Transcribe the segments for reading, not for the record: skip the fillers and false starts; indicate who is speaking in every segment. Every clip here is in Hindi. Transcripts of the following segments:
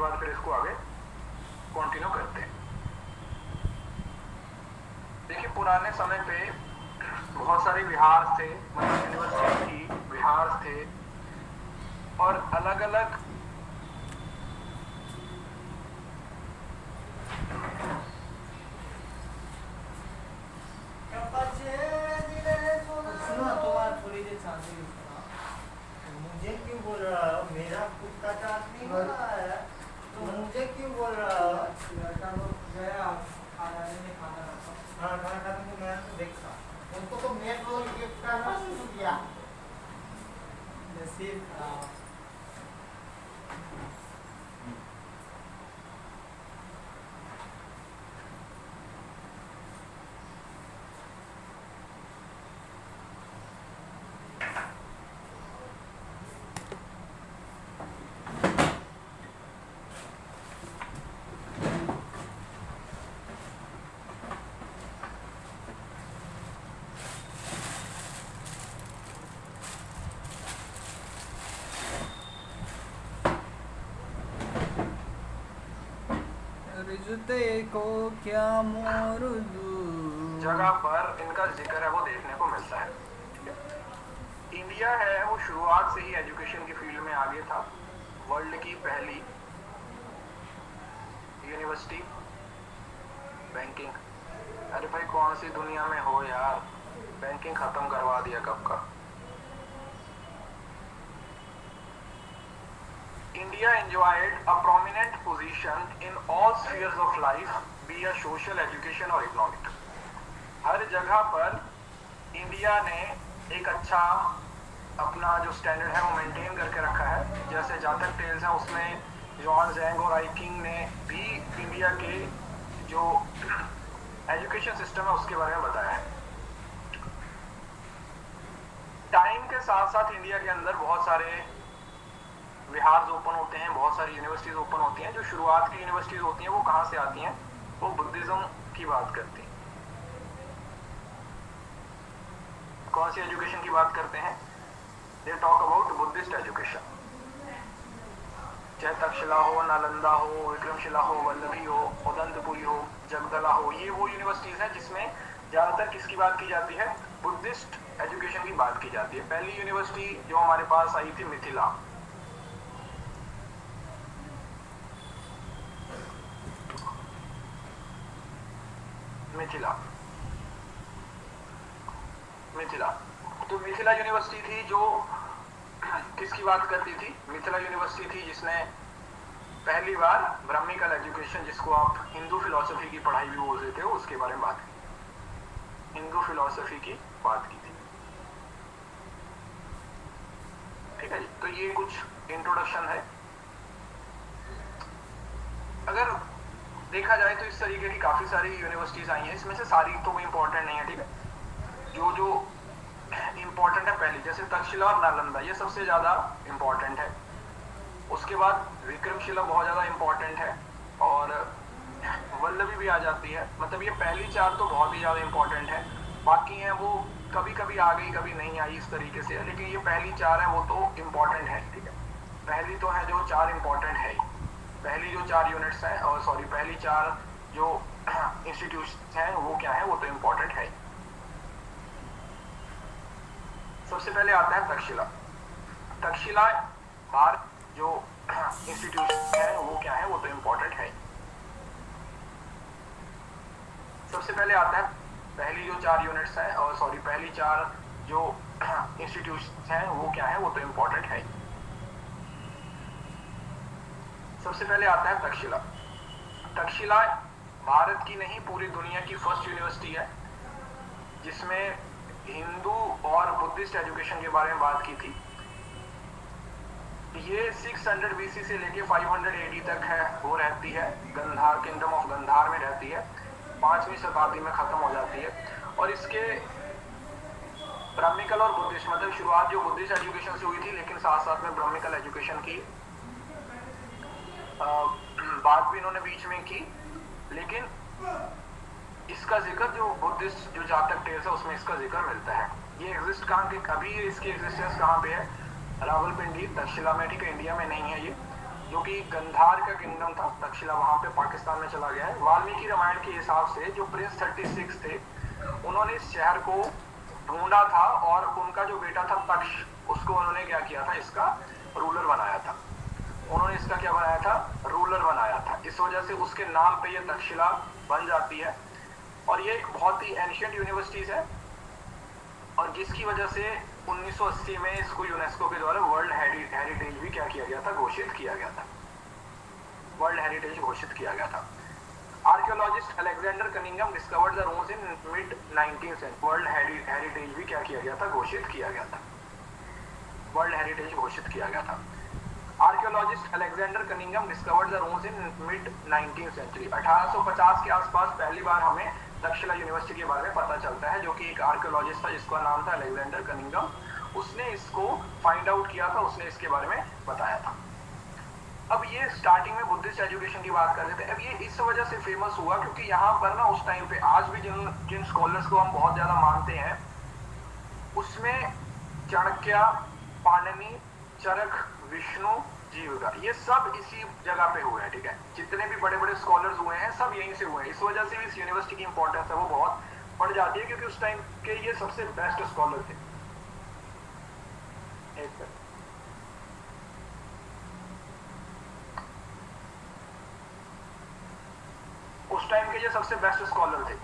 Speaker 1: बाद फिर इसको आगे कंटिन्यू करते हैं। देखिए पुराने समय पे बहुत सारे विहार थे, मतलब यूनिवर्सिटी थी, विहार थे और अलग अलग
Speaker 2: मुझे क्यों बोल रहा हो? मेरा खुद का चार्ज नहीं हो रहा है तो मुझे क्यों बोल रहा हो? लड़का लोग गया खाना लेने, खाना हाँ खाना खाने को मैं देखा उनको तो मैं तो गिफ्ट करना शुरू किया नसीब खराब।
Speaker 3: रिश्ते को क्या मोर दूँ
Speaker 1: जगह पर इनका जिक्र है वो देखने को मिलता है। इंडिया है वो शुरुआत से ही एजुकेशन की फील्ड में आगे था। वर्ल्ड की पहली यूनिवर्सिटी बैंकिंग, अरे भाई कौन सी दुनिया में हो यार, बैंकिंग खत्म करवा दिया कब का। India enjoyed a prominent position in all spheres of life, be it social, education or economic. हर जगह पर इंडिया ने एक अच्छा अपना जो स्टैंडर्ड है वो मेंटेन करके रखा है। जैसे जातक टेल्स है उसमें जॉन जैंग और आई किंग ने भी इंडिया के जो एजुकेशन सिस्टम है उसके बारे में बताया है। टाइम के साथ साथ इंडिया के अंदर बहुत सारे विहार ओपन होते हैं, बहुत सारी यूनिवर्सिटीज ओपन होती हैं। जो शुरुआत की यूनिवर्सिटीज होती हैं वो कहाँ से आती हैं? वो बुद्धिज्म की बात करती हैं। कौन सी एजुकेशन की बात करते हैं? They talk about Buddhist education. चाहे तक्षशिला हो, नालंदा हो, विक्रमशिला हो, वल्लभी हो, उदंतपुरी हो, जगदला हो, ये वो यूनिवर्सिटीज हैं जिसमें ज्यादातर किसकी बात की जाती है? बुद्धिस्ट एजुकेशन की बात की जाती है। पहली यूनिवर्सिटी जो हमारे पास आई थी मिथिला, मिथिला तो मिथिला यूनिवर्सिटी थी जो किसकी बात करती थी? मिथिला यूनिवर्सिटी थी जिसने पहली बार ब्राह्मिकल एजुकेशन, जिसको आप हिंदू फिलॉसफी की पढ़ाई भी बोल देते हो, उसके बारे में बात की। हिंदू फिलॉसफी की बात की थी। ठीक है जी, तो ये कुछ इंट्रोडक्शन है। अगर देखा जाए तो इस तरीके की काफी सारी यूनिवर्सिटीज आई हैं, इसमें से सारी तो इंपॉर्टेंट नहीं है। ठीक है, जो इंपॉर्टेंट है पहली, जैसे तक्षशिला और नालंदा, ये सबसे ज्यादा इंपॉर्टेंट है। उसके बाद विक्रमशिला बहुत ज्यादा इंपॉर्टेंट है और वल्लभी भी आ जाती है। मतलब ये पहली चार तो बहुत ही ज्यादा इंपॉर्टेंट है, बाकी हैं वो कभी कभी आ गई कभी नहीं आई इस तरीके से, लेकिन ये पहली चार है वो तो इंपॉर्टेंट है। ठीक है, पहली तो है जो चार इंपॉर्टेंट है, पहली जो चार यूनिट्स हैं और सॉरी पहली चार जो इंस्टीट्यूशन हैं वो क्या है? वो तो इंपॉर्टेंट है। सबसे पहले आता है तक्षशिला। तक्षशिला भारत जो इंस्टीट्यूशन है वो क्या है? वो तो इंपॉर्टेंट है। सबसे पहले आता है पहली जो चार यूनिट्स हैं और सॉरी पहली चार जो इंस्टीट्यूशन हैं वो क्या है? वो तो इंपॉर्टेंट है। सबसे पहले आता है तक्षशिला। तक्षशिला भारत की नहीं पूरी दुनिया की फर्स्ट यूनिवर्सिटी है जिसमें हिंदू और बुद्धिस्ट एजुकेशन के बारे में बात की थी। ये 600 BC से लेके 500 AD तक है वो रहती है, गंधार किंगडम ऑफ गंधार में रहती है। 5वीं शताब्दी में खत्म हो जाती है और इसके ब्राह्मिकल और बुद्धिस्ट, मतलब शुरुआत जो बुद्धिस्ट एजुकेशन से हुई थी लेकिन साथ साथ में ब्राह्मिकल एजुकेशन की बात भी इन्होंने बीच में की। लेकिन इसका जिक्र जो बुद्धिस्ट जो जातक टेल्स है उसमें इसका जिक्र मिलता है। ये एग्जिस्ट कहाँ के, अभी इसकी एग्जिस्टेंस कहाँ पे है? रावलपिंडी तक्षशिला में। ठीक है, इंडिया में नहीं है ये, जो कि गंधार का किंगडम था, तक्षशिला वहां पे पाकिस्तान में चला गया है। वाल्मीकि रामायण के हिसाब से जो प्रिंस 36 थे उन्होंने इस शहर को ढूंढा था और उनका जो बेटा था तक्ष, उसको उन्होंने क्या किया था, इसका रूलर बनाया था। उन्होंने इसका क्या बनाया था, रूलर बनाया था। इस वजह से उसके नाम पे ये तक्षशिला बन जाती है। और ये एक बहुत ही एंशिएंट यूनिवर्सिटीज है और जिसकी वजह से 1980 में इसको यूनेस्को के द्वारा वर्ल्ड हेरिटेज भी क्या किया गया था, घोषित किया गया था। वर्ल्ड हेरिटेज घोषित किया गया था। Archaeologist Alexander Cunningham discovered the rooms in mid 19th century. World heritage भी क्या किया गया था, घोषित किया गया था। वर्ल्ड हेरिटेज घोषित किया गया था। Archaeologist Alexander Cunningham discovered the rooms in mid 19th century. 1850 के आसपास पहली बार हमें तक्षशिला यूनिवर्सिटी के बारे में पता चलता है, जो कि एक आर्कियोलॉजिस्ट था जिसका नाम था अलेक्जेंडर कनिंघम। उसने इसको फाइंड आउट किया था, उसने इसके बारे में बताया था। अब ये स्टार्टिंग में बुद्धिस्ट एजुकेशन की बात कर रहे थे। अब ये इस वजह से फेमस हुआ क्योंकि यहाँ पर ना उस टाइम पे आज भी जिन स्कॉलर्स को हम बहुत ज्यादा मानते हैं उसमें चाणक्य, पाणिनि, चरक, विष्णु, जीविका, ये सब इसी जगह पे हुए हैं। ठीक है, जितने भी बड़े बड़े स्कॉलर्स हुए हैं सब यहीं से हुए हैं। इस वजह से भी इस यूनिवर्सिटी की इंपॉर्टेंस है वो बहुत बढ़ जाती है क्योंकि उस टाइम के ये सबसे बेस्ट स्कॉलर थे। उस टाइम के ये सबसे बेस्ट स्कॉलर थे।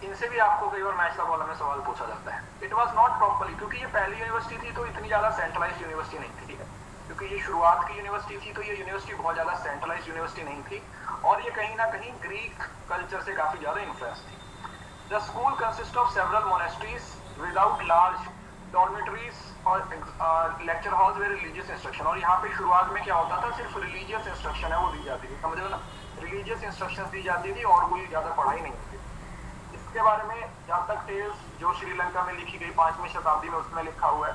Speaker 1: इनसे भी आपको कई बार मैच का कॉलम में सवाल पूछा जाता है। इट वाज नॉट प्रॉपर्ली, क्योंकि ये पहली यूनिवर्सिटी थी तो इतनी ज्यादा सेंट्रलाइज्ड यूनिवर्सिटी नहीं थी। ठीक है, क्योंकि ये शुरुआत की यूनिवर्सिटी थी तो ये यूनिवर्सिटी बहुत ज्यादा सेंट्रलाइज्ड यूनिवर्सिटी नहीं थी और ये कहीं ना कहीं ग्रीक कल्चर से काफी ज्यादा इन्फ्लुएंस थी। The school consist of several monasteries without large dormitories और lecture halls with religious instruction. और यहाँ पे शुरुआत में क्या होता था, सिर्फ रिलीजियस इंस्ट्रक्शन है वो दी जाती थी, समझ लो ना, रिलीजियस इंस्ट्रक्शन दी जाती थी और कोई ज्यादा पढ़ाई नहीं थी। इसके बारे में जहाँ तक टेल्स जो श्रीलंका में लिखी गई 5वीं शताब्दी में उसमें लिखा हुआ है।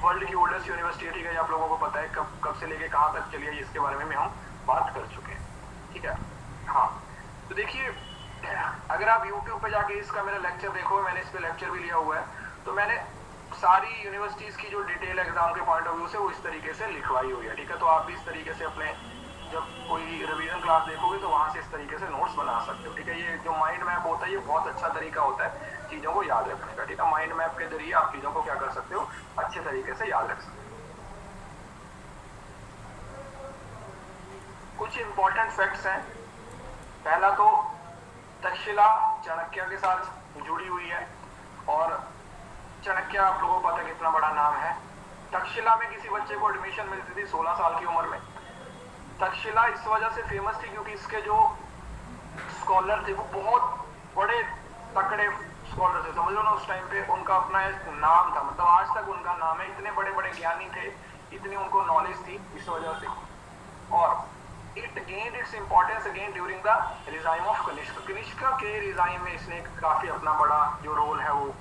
Speaker 1: वर्ल्ड की ओल्डेस्ट यूनिवर्सिटी, ठीक है, ये आप लोगों को पता है कब से लेके कहाँ तक चली है, इसके बारे में हम बात कर चुके हैं। ठीक है, हाँ, तो देखिए अगर आप YouTube पे जाके इसका मेरा लेक्चर देखो, मैंने इस पे लेक्चर भी लिया हुआ है, तो मैंने सारी यूनिवर्सिटीज की जो डिटेल एग्जाम के पॉइंट ऑफ व्यू से वो इस तरीके से लिखवाई हुई है। ठीक है, तो आप भी इस तरीके से अपने जब कोई रिवीजन क्लास देखोगे तो वहां से इस तरीके से नोट्स बना सकते हो। ठीक है, ये जो माइंड मैप होता है ये बहुत अच्छा तरीका होता है चीजों को याद रखने का। ठीक है, माइंड मैप के जरिए आप चीजों को क्या कर सकते हो, अच्छे तरीके से याद रख सकते हो। कुछ इंपॉर्टेंट फैक्ट्स हैं। पहला तो तक्षशिला चाणक्य के साथ जुड़ी हुई है और चाणक्य आप लोगों को पता है कितना बड़ा नाम है। तक्षशिला में किसी बच्चे को एडमिशन मिलती थी 16 साल की उम्र में। तक्षशिला इस वजह से फेमस थी क्योंकि इसके जो स्कॉलर थे वो बहुत बड़े तकड़े स्कॉलर थे, समझ लो ना। उस टाइम पे उनका अपना एक नाम था, मतलब आज तक उनका नाम है। इतने बड़े बड़े ज्ञानी थे, इतनी उनको नॉलेज थी इस वजह से। और it gained its importance again during the regime of Kanishka. Kanishka के रिजाइम में इसने काफी अपना बड़ा जो रोल है वो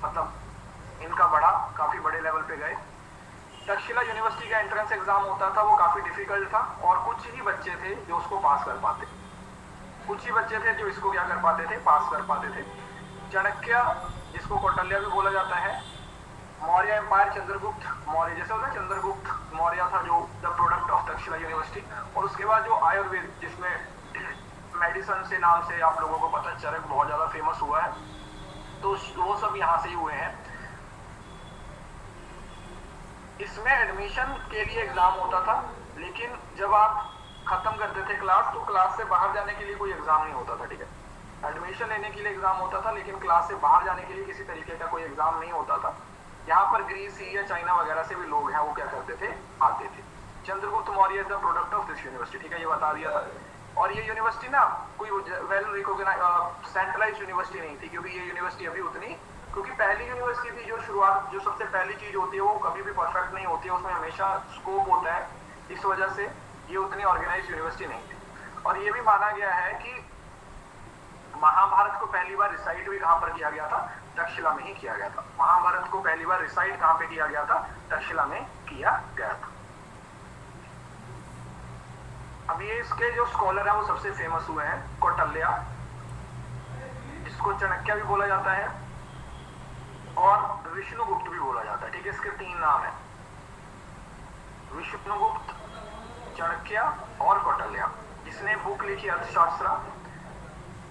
Speaker 1: मतलब इनका बड़ा काफी बड़े लेवल पे गए। तक्षशिला यूनिवर्सिटी का एंट्रेंस एग्जाम होता था वो काफी डिफिकल्ट था और कुछ ही बच्चे थे जो उसको पास कर पाते, कुछ ही बच्चे थे जो इसको क्या कर पाते थे, पास कर पाते थे। चाणक्य, जिसको कौटिल्य भी बोला जाता है, मौर्य एम्पायर, चंद्रगुप्त मौर्य, जैसे होता है चंद्रगुप्त मौर्य था जो the product of Takshashila university. और उसके बाद जो आयुर्वेद, जिसमें मेडिसिन से नाम से आप लोगों को पता है चरक बहुत ज्यादा फेमस हुआ है, तो वो सब यहाँ से ही हुए हैं। इसमें एडमिशन के लिए एग्जाम होता था, लेकिन जब आप खत्म करते थे क्लास तो क्लास से बाहर जाने के लिए कोई एग्जाम नहीं होता था। ठीक है, एडमिशन लेने के लिए एग्जाम होता था लेकिन क्लास से बाहर जाने के लिए किसी तरीके का कोई एग्जाम नहीं होता था। यहाँ पर ग्रीस या चाइना वगैरह से भी लोग हैं वो क्या करते थे, आते थे। Chandragupta Maurya is the product of this university. ठीक है, ये बता दिया था। और ये यूनिवर्सिटी ना कोई वेल रिकॉग्नाइज्ड सेंट्रलाइज्ड यूनिवर्सिटी नहीं थी, क्योंकि ये यूनिवर्सिटी अभी उतनी, क्योंकि पहली यूनिवर्सिटी थी जो शुरुआत, जो सबसे पहली चीज होती है वो कभी भी परफेक्ट नहीं होती है, उसमें हमेशा स्कोप होता है। इस वजह से ये उतनी ऑर्गेनाइज्ड यूनिवर्सिटी नहीं थी। और ये भी माना गया है कि महाभारत को पहली बार रिसाइट भी कहां पर किया गया था, तक्षशिला में ही किया गया था। महाभारत को पहली बार रिसाइट कहां पे किया गया था, तक्षशिला में किया गया था। अब ये इसके जो स्कॉलर हैं वो सबसे फेमस हुए हैं। कौटिल्य, जिसको चाणक्य भी बोला जाता है, और विष्णुगुप्त भी बोला जाता है। ठीक है, इसके 3 नाम है। विष्णुगुप्त, चाणक्य और कौटिल्य। जिसने बुक लिखी अर्थशास्त्र,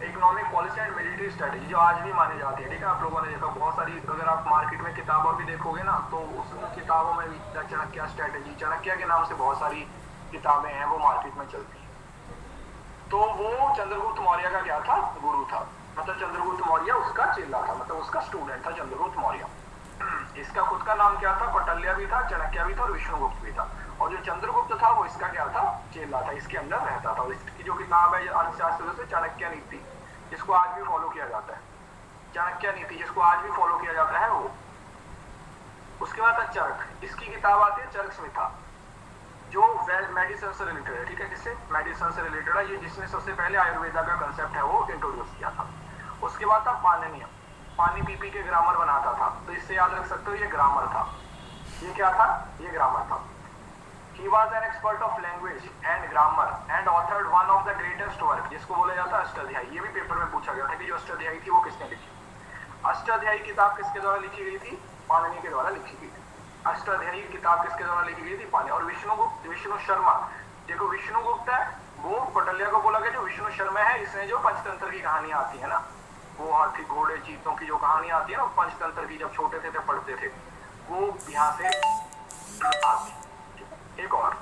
Speaker 1: economic policy and military strategy, जो आज भी मानी जाती है, ठीक है। आप लोगों ने देखा बहुत सारी, अगर आप मार्केट में किताबों भी देखोगे ना, तो उस किताबों में भी चाणक्य स्ट्रेटेजी, चाणक्य के नाम से बहुत सारी किताबें हैं, वो मार्केट में चलती हैं। तो वो चंद्रगुप्त मौर्य का क्या था, गुरु था, मतलब चंद्रगुप्त मौर्य उसका चेला था, मतलब उसका स्टूडेंट था चंद्रगुप्त मौर्य। इसका खुद का नाम क्या था, कौटिल्य भी था, चाणक्य भी था और विष्णुगुप्त भी था। और जो चंद्रगुप्त था वो इसका क्या था, चेला था, इसके अंदर रहता था। और इसकी जो किताब है अर्थशास्त्र से, चाणक्य नीति, जिसको आज भी फॉलो किया जाता है, चाणक्य नीति जिसको आज भी फॉलो किया जाता है वो। उसके बाद चरक, इसकी किताब आती है चरक स्मिथा, जो मेडिसिन से रिलेटेड है, ठीक है। किससे, मेडिसिन से रिलेटेड है, ये जिसने सबसे पहले आयुर्वेदा का कंसेप्ट है वो इंट्रोड्यूस किया था। उसके बाद था पाणिनीय, पानी पी पी के ग्रामर बनाता था, तो इससे याद रख सकते हो ये ग्रामर था। ये क्या था, ये ग्रामर था। He was an expert of language and grammar and authored one of the greatest work, जिसको बोला जाता है अष्टाध्यायी। ये भी पेपर में पूछा गया था कि जो अष्टाध्यायी थी वो किसने लिखी। अष्टाध्यायी किताब किसके द्वारा लिखी गई थी, पाणिनि के द्वारा लिखी गई थी। अष्टाध्यायी किताब किसके द्वारा लिखी गई थी, पाणिनि। और विष्णुगुप्त, विष्णु शर्मा, देखो विष्णुगुप्त है वो कौटिल्य को बोला गया, जो विष्णु शर्मा है इसने जो पंचतंत्र की कहानियां आती है ना, वो हाथी घोड़े चीतों की जो कहानियां आती है ना, पंचतंत्र की, जब छोटे थे तब पढ़ते थे, वो यहाँ से आती। एक और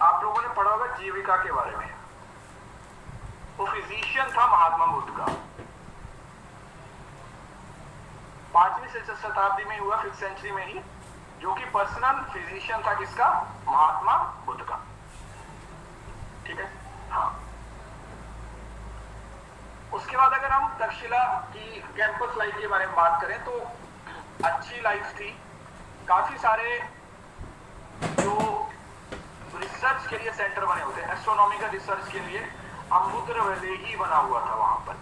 Speaker 1: आप लोगों ने पढ़ा होगा जीविका के बारे में। वो फिजिशियन था महात्मा बुद्ध का, 5वीं शताब्दी में हुआ, 5th सेंचुरी में ही, जो कि पर्सनल फिजिशियन था किसका, महात्मा बुद्ध का, ठीक है। हाँ, उसके बाद अगर हम तक्षशिला की कैंपस लाइफ के बारे में बात करें तो अच्छी लाइफ थी। काफी सारे जो रिसर्च के लिए सेंटर बने होते हैं, एस्ट्रोनॉमिकल रिसर्च के लिए अमृत वैली बना हुआ था वहां पर,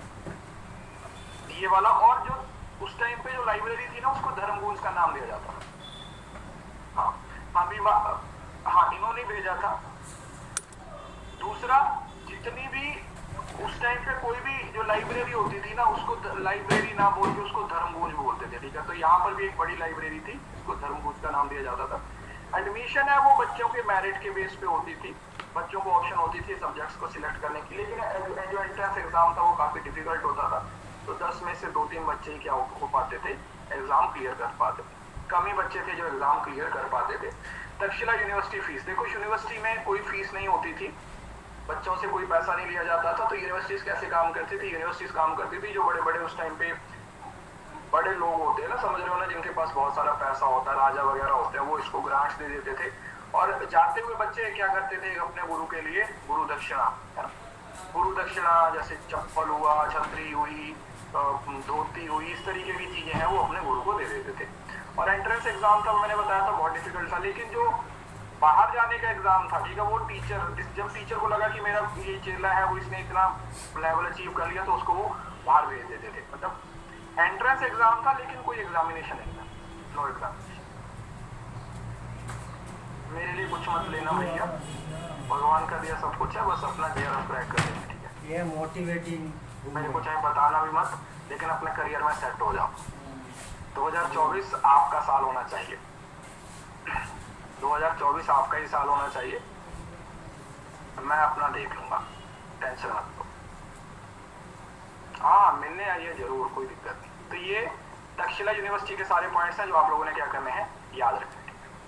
Speaker 1: ये वाला। और जो उस टाइम पे जो लाइब्रेरी थी ना, उसको धर्मगुंज का नाम दिया जाता था। हाँ, अभी हाँ इन्होंने भेजा था। दूसरा, जितनी भी उस टाइम पे कोई भी जो लाइब्रेरी होती थी ना, उसको लाइब्रेरी ना बोल के उसको धर्मगुंज बोलते थे, ठीक है। तो यहाँ पर भी एक बड़ी लाइब्रेरी थी, उसको धर्मगुंज का नाम दिया जाता था। एडमिशन है वो बच्चों के मेरिट के बेस पे होती थी, बच्चों को ऑप्शन होती थी सब्जेक्ट्स को सिलेक्ट करने की, लेकिन जो एंट्रेंस एग्जाम था वो काफी डिफिकल्ट होता था, तो 10 में से 2-3 बच्चे ही क्या हो पाते थे, एग्जाम क्लियर कर पाते थे, कम ही बच्चे थे जो एग्जाम क्लियर कर पाते थे। तक्षशिला यूनिवर्सिटी फीस, देखो यूनिवर्सिटी में कोई फीस नहीं होती थी, बच्चों से कोई पैसा नहीं लिया जाता था, तो यूनिवर्सिटीज कैसे काम करती थी, यूनिवर्सिटीज काम करती थी जो बड़े बड़े उस टाइम पे बड़े लोग होते हैं ना, समझ रहे हो ना, जिनके पास बहुत सारा पैसा होता है, राजा वगैरह होते हैं, वो इसको ग्रांट्स दे देते थे, और जाते हुए बच्चे क्या करते थे अपने गुरु के लिए गुरु दक्षिणा, गुरु दक्षिणा जैसे चप्पल हुआ, छतरी हुई, धोती हुई, इस तरीके की चीजें हैं वो अपने गुरु को दे देते थे। और एंट्रेंस एग्जाम था, मैंने बताया था बहुत डिफिकल्ट था, लेकिन जो बाहर जाने का एग्जाम था, ठीक है, वो जब टीचर को लगा कि मेरा ये चेला है वो इसने इतना लेवल अचीव कर लिया, तो उसको वो बाहर भेज देते थे। मतलब एंट्रेंस एग्जाम था लेकिन कोई एग्जामिनेशन नहीं था, नो एग्जामिनेशन। मेरे लिए कुछ मत लेना भैया, भगवान का दिया सब कुछ है, बस अपना जेआरएफ क्रैक कर देना, ठीक है।
Speaker 2: ये मोटिवेटिंग,
Speaker 1: मेरे को चाहे बताना भी मत, लेकिन अपने करियर में सेट हो जाओ। 2024 आपका साल होना चाहिए, 2024 आपका ही साल होना चाहिए, मैं अपना देख लूंगा, टेंशन मत लो। हाँ, मिलने आइए जरूर, कोई दिक्कत नहीं। तो ये तक्षशिला यूनिवर्सिटी के सारे पॉइंट्स हैं जो आप लोगों ने क्या करने हैं, याद रखने हैं।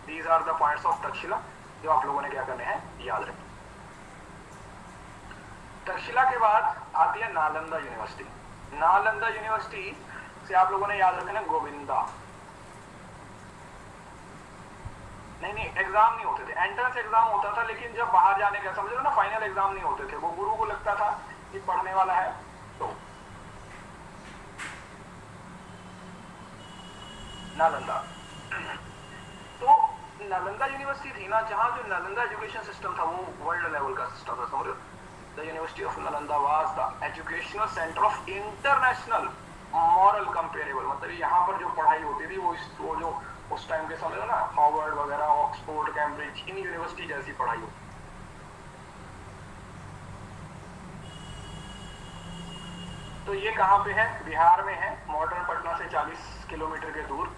Speaker 1: These are the points of Takshashila जो आप लोगों ने क्या करने हैं, याद रखने। तक्षशिला के बाद आती है नालंदा यूनिवर्सिटी। नालंदा यूनिवर्सिटी से आप लोगों ने याद रखना गोविंदा। नहीं, एग्जाम नहीं होते थे, एंट्रेंस एग्जाम होता था, लेकिन जब बाहर जाने का, समझ लो ना, फाइनल एग्जाम नहीं होते थे। वो गुरु को लगता था कि पढ़ने वाला है, तो नालंदा। तो नालंदा यूनिवर्सिटी थी ना, जहां जो नालंदा एजुकेशन सिस्टम था वो वर्ल्ड लेवल का सिस्टम था, समझ लो। The university of Nalanda was the educational centre of international moral comparable, मतलब यहाँ पर जो पढ़ाई होती थी वो जो उस टाइम के, समझ लो ना, हार्वर्ड वगैरह, ऑक्सफोर्ड, कैम्ब्रिज, इन यूनिवर्सिटी जैसी पढ़ाई होती। तो ये कहाँ पे है, बिहार में है, मॉडर्न पटना से 40 किलोमीटर के दूर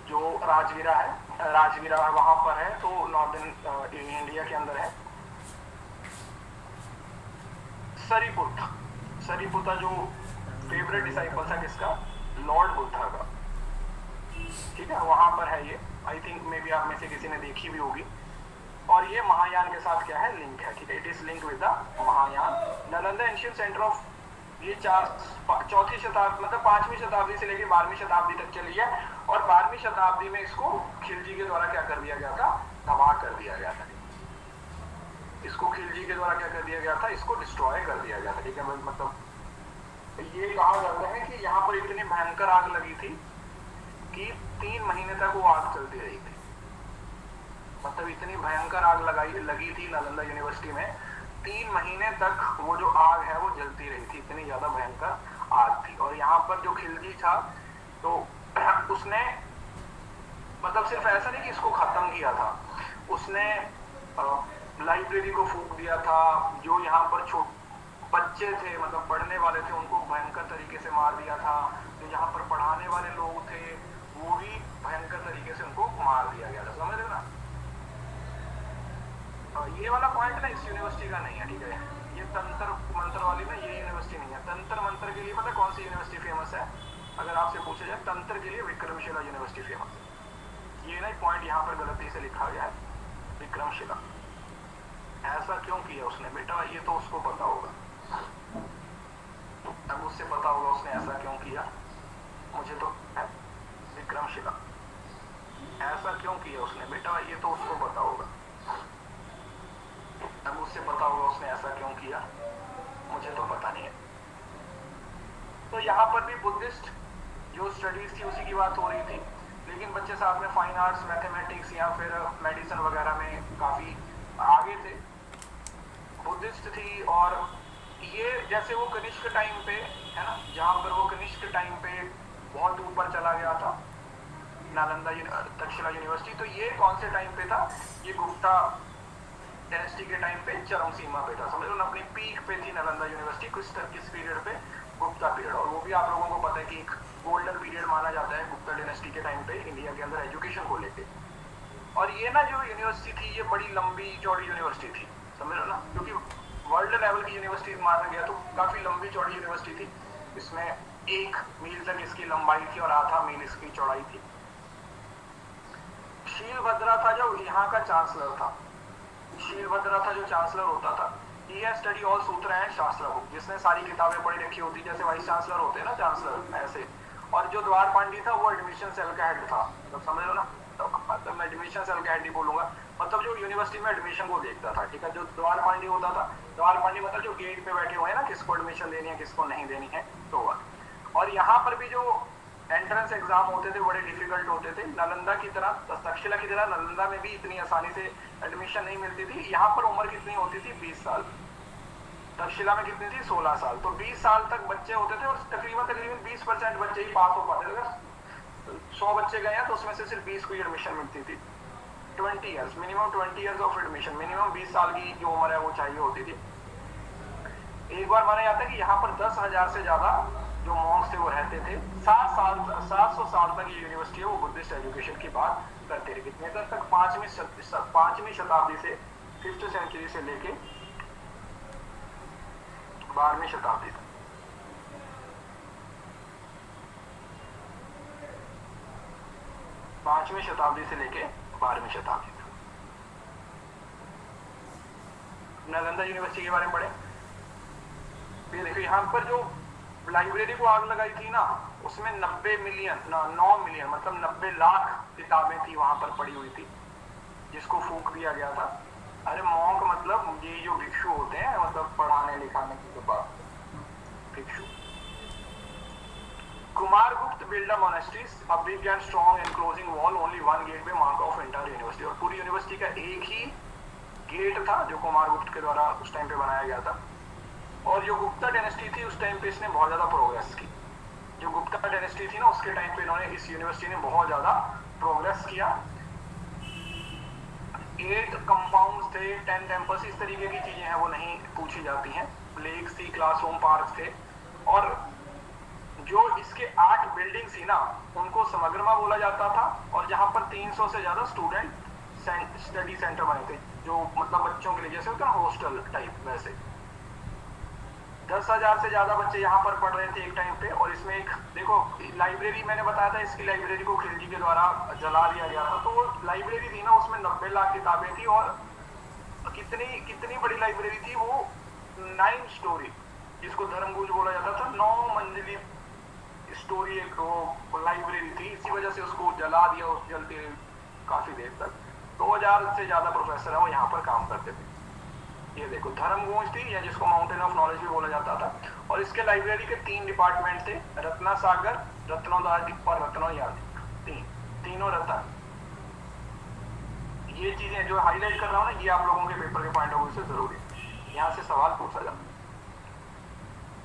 Speaker 1: जो राजगिरा है, राजगिरा वहां पर है, तो नॉर्दर्न इंडिया के अंदर है। सरीपुता जो फेवरेट डिसाइपल था किसका, लॉर्ड बुद्धा का, ठीक है, वहां पर है ये। आई थिंक मे बी आप में से किसी ने देखी भी होगी। और ये महायान के साथ क्या है, लिंक है, ठीक है, it is link with the Mahayana. Nalanda ancient centre of, ये चौथी शताब्दी, मतलब 5वीं शताब्दी से लेकर 12वीं शताब्दी तक चली है, और 12वीं शताब्दी में इसको खिलजी के द्वारा क्या कर दिया गया था, तबाह कर दिया गया था। इसको खिलजी के द्वारा क्या कर दिया गया था, इसको डिस्ट्रॉय कर दिया गया था, ठीक है। मतलब ये कहा जाता है कि यहाँ पर इतनी भयंकर आग लगी थी कि 3 महीने तक वो आग चलती रही थी। मतलब इतनी भयंकर आग लगी थी नालंदा यूनिवर्सिटी में, 3 महीने तक वो जो आग है वो जलती रही थी, इतनी ज्यादा भयंकर आग थी। और यहाँ पर जो खिलजी था, तो उसने मतलब सिर्फ ऐसा नहीं कि इसको खत्म किया था, उसने लाइब्रेरी को फूंक दिया था। जो यहाँ पर बच्चे थे, मतलब पढ़ने वाले थे, उनको भयंकर तरीके से मार दिया था। जो यहाँ पर पढ़ाने वाले लोग थे वो भी भयंकर तरीके से उनको मार दिया गया था, समझ रहे हो ना। ये वाला पॉइंट ना इस यूनिवर्सिटी का नहीं है, ठीक है। ये तंत्र मंत्र वाली ना, ये यूनिवर्सिटी नहीं है। तंत्र मंत्र के लिए पता कौन सी यूनिवर्सिटी फेमस है, अगर आपसे पूछा जाए, तंत्र के लिए विक्रमशिला यूनिवर्सिटी फेमस है। ये ना पॉइंट यहाँ पर गलती से लिखा गया है, विक्रमशिला। ऐसा क्यों किया उसने, बेटा ये तो उसको पता होगा, अब उससे पता होगा उसने ऐसा क्यों किया, मुझे तो विक्रमशिला, ऐसा क्यों किया उसने, बेटा ये तो उसको पता होगा, अब उससे पता होगा उसने ऐसा क्यों किया, मुझे तो पता नहीं है। तो यहाँ पर भी बुद्धिस्ट जो स्टडीज थी उसी की बात हो रही थी, लेकिन बच्चे साथ में फाइन आर्ट्स, मैथमेटिक्स या फिर मेडिसिन वगैरह में काफी आगे थे। बुद्धिस्ट थी, और ये जैसे वो कनिष्क टाइम पे है ना, जहाँ पर वो कनिष्क टाइम पे बहुत ऊपर चला गया था नालंदा तक्षशिला यूनिवर्सिटी, तो ये कौन से टाइम पे था, ये गुप्ता डायनेस्टी के टाइम पे चरम सीमा पे था, समझ लो ना, अपनी पीक पे थी नालंदा यूनिवर्सिटी। किस पीरियड पे, गुप्ता पीरियड। और वो भी आप लोगों को पता है कि एक गोल्डन पीरियड माना जाता है गुप्ता डायनेस्टी के टाइम पे इंडिया के अंदर एजुकेशन को लेके। और ये ना जो यूनिवर्सिटी थी ये बड़ी लंबी चौड़ी यूनिवर्सिटी थी, समझ लो ना, क्योंकि वर्ल्ड लेवल की यूनिवर्सिटी माना गया तो काफी लंबी चौड़ी यूनिवर्सिटी थी। इसमें 1 मील तक इसकी लंबाई थी और आधा मील इसकी चौड़ाई थी। शीलभद्रा था जो यहाँ का चांसलर था, शीलभद्रा था जो चांसलर होता था। ही हैज स्टडी ऑल सूत्र एंड शास्त्र बुक, जिसने सारी किताबें पढ़ी रखी होती, जैसे वाइस चांसलर होते हैं ना चांसलर ऐसे। और जो द्वारपांडी था वो एडमिशन सेल का हेड था, मतलब समझ लो ना, मतलब मैं एडमिशन सेल का हेड ही बोलूंगा, मतलब जो यूनिवर्सिटी में एडमिशन को देखता था, ठीक है। जो द्वारपांडी होता था, द्वारपांडी मतलब जो गेट पे बैठे हुए हैं ना, किसको एडमिशन देनी है किसको नहीं देनी है, तो और यहाँ पर भी जो एंट्रेंस एग्जाम होते थे बड़े डिफिकल्ट होते थे। नालंदा की तरह, तक्षशिला की तरह नालंदा में भी इतनी आसानी से एडमिशन नहीं मिलती थी। यहाँ पर उम्र कितनी होती थी, 20 साल। तक्षशिला में कितनी थी, 16 साल। तो 20 साल तक बच्चे होते थे और तकरीबन 20% बच्चे ही पास हो पाते थे। 100 बच्चे गए हैं तो उसमें से सिर्फ 20 को ही एडमिशन मिलती थी। 20 years, minimum 20 years of admission, minimum 20 साल की जो उम्र है वो चाहिए होती थी। एक बार माना जाता है कि यहाँ पर 10,000 से ज्यादा जो मॉन्क्स थे वो रहते थे। 700 साल तक ये यूनिवर्सिटी है वो बुद्धिस्ट एजुकेशन की बात करते रहे। कितने तक, 5वीं शताब्दी से, 5th सेंचुरी से लेके 12वीं शताब्दी तक। पांचवीं शताब्दी से लेके 12वीं शताब्दी तक। नालंदा यूनिवर्सिटी के बारे में पढ़े। ये देखो यहाँ पर जो लाइब्रेरी को आग लगाई थी ना, उसमें 9 मिलियन मतलब 90 लाख किताबें थी वहां पर पड़ी हुई थी, जिसको फूंक दिया गया था। अरे मॉन्क मतलब ये जो भिक्षु होते हैं, मतलब पढ़ाने लिखाने की जो बात, भिक्षु। Kumaragupta build a monasteries, a big and strong enclosing wall, only 1 gateway mark of entire university. और पूरी यूनिवर्सिटी का एक ही गेट था जो कुमारगुप्त के द्वारा उस टाइम पे बनाया गया था। और जो गुप्ता डायनेस्टी थी उस टाइम पे इसने बहुत ज्यादा प्रोग्रेस की। जो गुप्ता डायनेस्टी थी ना उसके टाइम पे इन्होंने, इस यूनिवर्सिटी ने बहुत ज्यादा प्रोग्रेस किया। 8 कंपाउंड्स थे, 10 टेम्पल्स, इस तरीके की चीजें हैं वो नहीं पूछी जाती हैं। लेक्स थी, क्लासरूम, पार्क थे। और जो इसके 8 बिल्डिंग थी ना उनको समग्रमा बोला जाता था। और जहां पर 300 से ज्यादा स्टूडेंट स्टडी सेंटर बने थे, जो मतलब बच्चों के लिए जैसे होता है हॉस्टल टाइप, वैसे 10,000 से ज्यादा बच्चे यहाँ पर पढ़ रहे थे एक टाइम पे। और इसमें एक देखो लाइब्रेरी मैंने बताया था, इसकी लाइब्रेरी को खिलजी के द्वारा जला दिया गया था। तो वो लाइब्रेरी थी ना उसमें 90 लाख किताबें थी। और कितनी बड़ी लाइब्रेरी थी वो, 9 स्टोरी, जिसको धर्मगुंज बोला जाता था, 9 मंजिली स्टोरी एक लाइब्रेरी थी। इसी वजह से उसको जला दिया, उस जलती रही काफी देर तक। 2000 से ज्यादा प्रोफेसर है वो यहाँ पर काम करते थे। ये देखो धर्मगुंज थी, या जिसको माउंटेन ऑफ नॉलेज भी बोला जाता था। और इसके लाइब्रेरी के 3 डिपार्टमेंट थे, रत्ना सागर, रत्नोदारी और रत्नोयादी, तीनों रत्न। ये चीजें जो हाईलाइट कर रहा हूँ ना, ये आप लोगों के पेपर के पॉइंट ऑफ व्यू से जरूरी है, यहाँ से सवाल पूछा जाता है।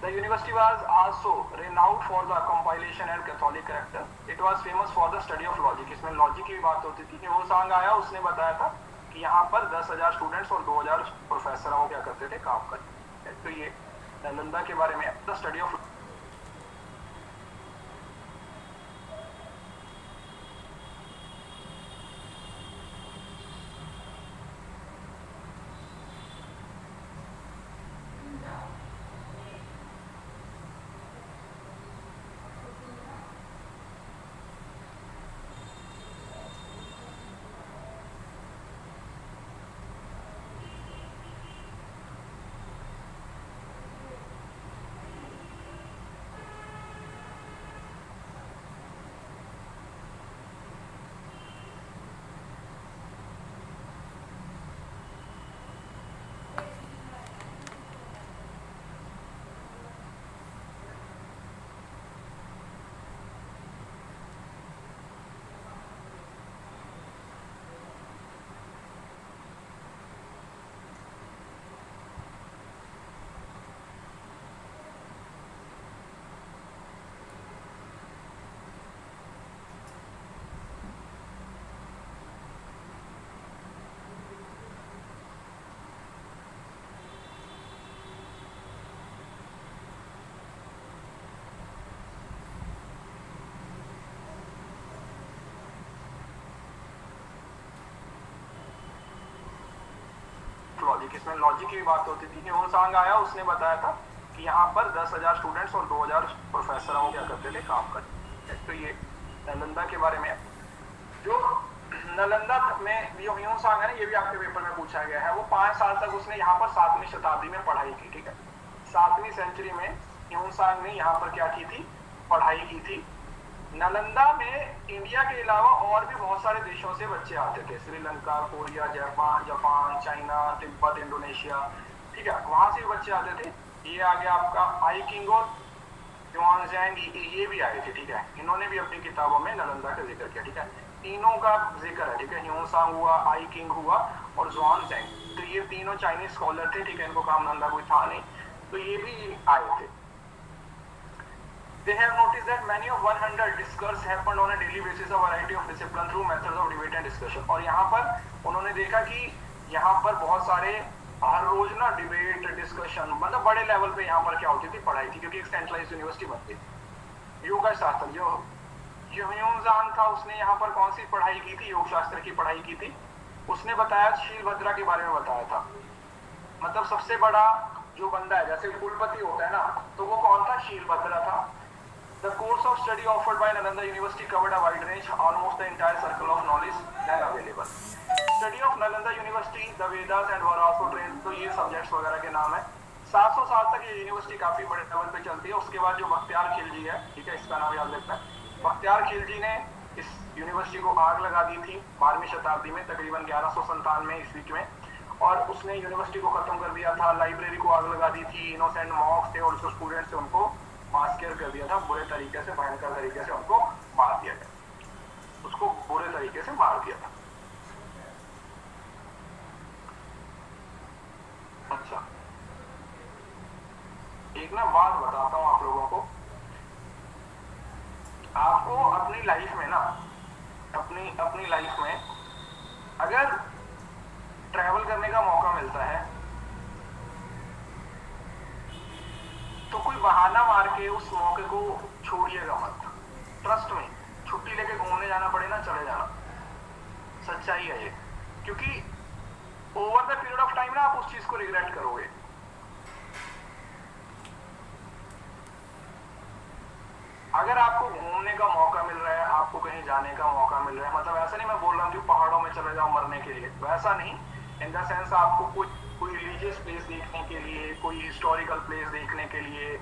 Speaker 1: The university was also renowned for the compilation and Catholic character. It was famous for the study of logic. इसमें लॉजिक की बात होती थी कि वो सांग आया, उसने बताया था कि यहाँ पर 10,000 स्टूडेंट्स और 2,000 प्रोफेसर वो क्या करते थे, काम करते थे। तो ये नालंदा के बारे में द स्टडी ऑफ लॉजिक, इसमें लॉजिक की भी बात होती थी। ह्यून सांग आया, उसने बताया था कि यहाँ पर 10,000 स्टूडेंट्स और 2,000 प्रोफेसर वो क्या करते थे, काम करते थे। तो ये नालंदा के बारे में। जो नालंदा में जो ह्यून सांग है ना, ये भी आपके पेपर में पूछा गया है। वो 5 साल तक उसने यहाँ पर 7वीं शताब्दी में पढ़ाई की, ठीक है। 7वीं सेंचुरी में ह्यून सांग ने यहाँ पर क्या की थी, पढ़ाई की थी। नालंदा में इंडिया के अलावा और भी बहुत सारे देशों से बच्चे आते थे, Sri Lanka, Korea, Japan, China, Tibet, Indonesia, ठीक है, वहां से भी बच्चे आते थे। ये आ गया आपका आई किंग और ह्यूआनज़ैंग, ये भी आए थे, ठीक है। इन्होंने भी अपनी किताबों में नालंदा का जिक्र किया, ठीक है। तीनों का जिक्र है, ठीक है। ह्यून सांग हुआ, आई किंग हुआ और ज़ुआनज़ैंग, तो ये तीनों चाइनीज स्कॉलर थे, ठीक है। इनको काम धंधा कोई था नहीं, तो ये भी आए थे। They have noticed that many of 100 discourse happened on a daily basis of variety of discipline through methods of debate and discussion। और यहाँ पर उन्होंने देखा कि यहाँ पर बहुत सारे हर रोज ना डिबेट डिस्कशन, मतलब बड़े लेवल पे यहाँ पर क्या होती थी, पढ़ाई थी, क्योंकि एक सेंट्रलाइज्ड यूनिवर्सिटी बनती थी। योग शास्त्र जो ह्यून-ज़ांग था, उसने यहाँ पर कौन सी पढ़ाई की थी, योग शास्त्र की पढ़ाई की थी। उसने बताया, शीलभद्रा के बारे में बताया था। मतलब सबसे बड़ा जो बंदा है, जैसे कुलपति होता है ना, तो वो कौन था, शीलभद्रा था। The course of study offered by Nalanda University covered a wide range, almost the entire circle of knowledge then available। Study of Nalanda University, the Vedas and were also trained, तो ये सब्जेक्ट्स वगैरह के नाम है। 700 साल तक ये यूनिवर्सिटी काफी बड़े लेवल पे चलती है। उसके बाद जो बख्तियार खिलजी है, ठीक है, इसका नाम याद रखना है। बख्तियार खिलजी ने इस यूनिवर्सिटी को आग लगा दी थी 12वीं शताब्दी में, तकरीबन 1197 ईस्वी में, और उसने यूनिवर्सिटी को खत्म कर दिया था। लाइब्रेरी को आग लगा दी थी। इनोसेंट मॉक्स थे और जो स्टूडेंट्स थे उनको मास्कर कर दिया था, बुरे तरीके से, भयंकर तरीके से उनको मार दिया गया, उसको बुरे तरीके से मार दिया था। अच्छा, एक ना बात बताता हूं आप लोगों को। आपको अपनी लाइफ में ना, अपनी लाइफ में अगर ट्रैवल करने का मौका मिलता है तो कोई बहाना मार के उस मौके को छोड़िएगा मत। ट्रस्ट में, छुट्टी लेके घूमने जाना पड़े ना, चले जाना, सच्चाई है ये। क्योंकि over the period of time ना आप उस चीज को रिग्रेट करोगे। अगर आपको घूमने का मौका मिल रहा है, आपको कहीं जाने का मौका मिल रहा है, मतलब ऐसा नहीं मैं बोल रहा हूँ कि पहाड़ों में चले जाओ मरने के लिए, वैसा नहीं। इन द सेंस आपको कोई रिलीजियस प्लेस देखने के लिए, कोई हिस्टोरिकल प्लेस देखने के लिए,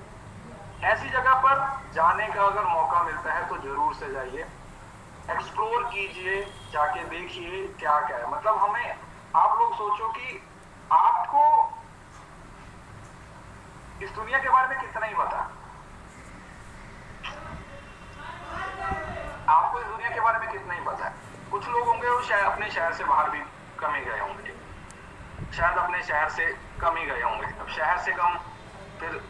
Speaker 1: ऐसी जगह पर जाने का अगर मौका मिलता है तो जरूर से जाइए, एक्सप्लोर कीजिए, जाके देखिए क्या क्या है। मतलब हमें, आप लोग सोचो कि आपको इस दुनिया के बारे में कितना ही पता है, आपको इस दुनिया के बारे में कितना ही पता है। कुछ लोग होंगे वो शायद अपने शहर से बाहर भी कम ही गए होंगे, शायद अपने शहर से कम ही गए होंगे। अब शहर से कम, फिर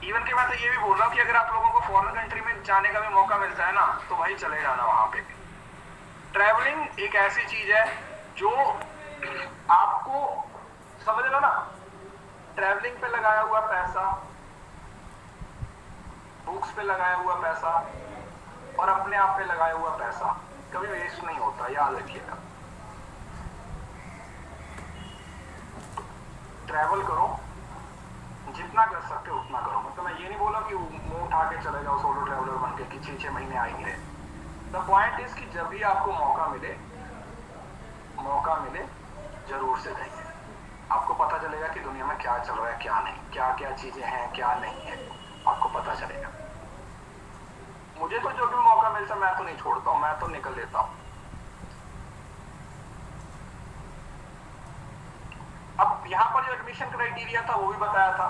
Speaker 1: इवन कि मैं तो ये भी बोल रहा हूँ कि अगर आप लोगों को फॉरेन कंट्री में जाने का भी मौका मिलता है ना, तो भाई चले जाना वहां पे भी। ट्रैवलिंग एक ऐसी चीज है जो आपको, समझ लो ना, ट्रैवलिंग पे लगाया हुआ पैसा, बुक्स पे लगाया हुआ पैसा और अपने आप पे लगाया हुआ पैसा कभी वेस्ट नहीं होता, याद रखिएगा। ट्रैवल करो, जितना कर सकते हो उतना करो। मतलब मैं ये नहीं बोला कि मुंह उठा के चले जाओ सोलो ट्रैवलर बन के कि 6-6 महीने आ ही रहे। द पॉइंट इज कि जब भी आपको मौका मिले जरूर से जाइए। आपको पता चलेगा कि दुनिया में क्या चल रहा है, क्या नहीं, क्या क्या चीजें हैं, क्या नहीं है, आपको पता चलेगा। मुझे तो जो भी मौका मिलता मैं तो नहीं छोड़ता हूँ, मैं तो निकल लेता हूँ। अब यहाँ पर जो एडमिशन क्राइटेरिया था वो भी बताया था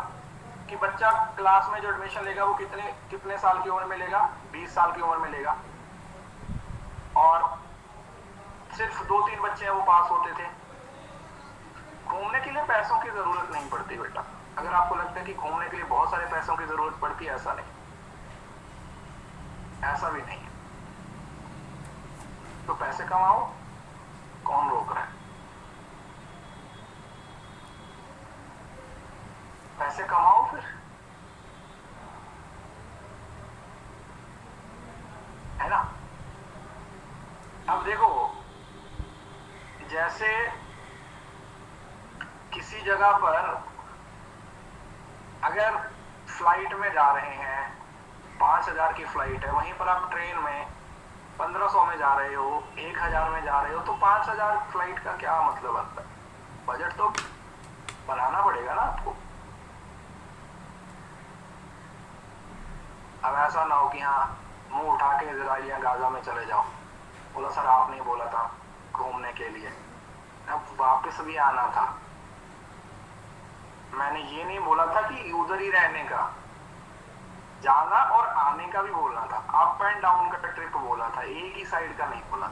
Speaker 1: कि बच्चा क्लास में जो एडमिशन लेगा वो कितने साल की उम्र में लेगा, 20 साल की उम्र में लेगा, और सिर्फ 2-3 बच्चे हैं वो पास होते थे। घूमने के लिए पैसों की जरूरत नहीं पड़ती बेटा। अगर आपको लगता है कि घूमने के लिए बहुत सारे पैसों की जरूरत पड़ती है, ऐसा नहीं, ऐसा भी नहीं है। तो पैसे कमाओ, कौन रोक रहा है? पैसे कमाओ फिर, है ना। अब देखो, जैसे जगह पर अगर फ्लाइट में जा रहे हैं, 5,000 की फ्लाइट है, वहीं पर आप ट्रेन में 1500 में जा रहे हो, 1,000 में जा रहे हो, तो 5,000 फ्लाइट का क्या मतलब बनता है? बजट तो बनाना पड़ेगा ना आपको। अब ऐसा ना हो कि हाँ मुंह उठा के इजराइल या गाजा में चले जाओ, बोला सर आपने बोला था घूमने के लिए, अब वापस भी आना था। मैंने ये नहीं बोला था कि उधर ही रहने का, जाना और आने का भी बोलना था, अप एंड डाउन का ट्रिप बोला था, एक ही साइड का नहीं बोला,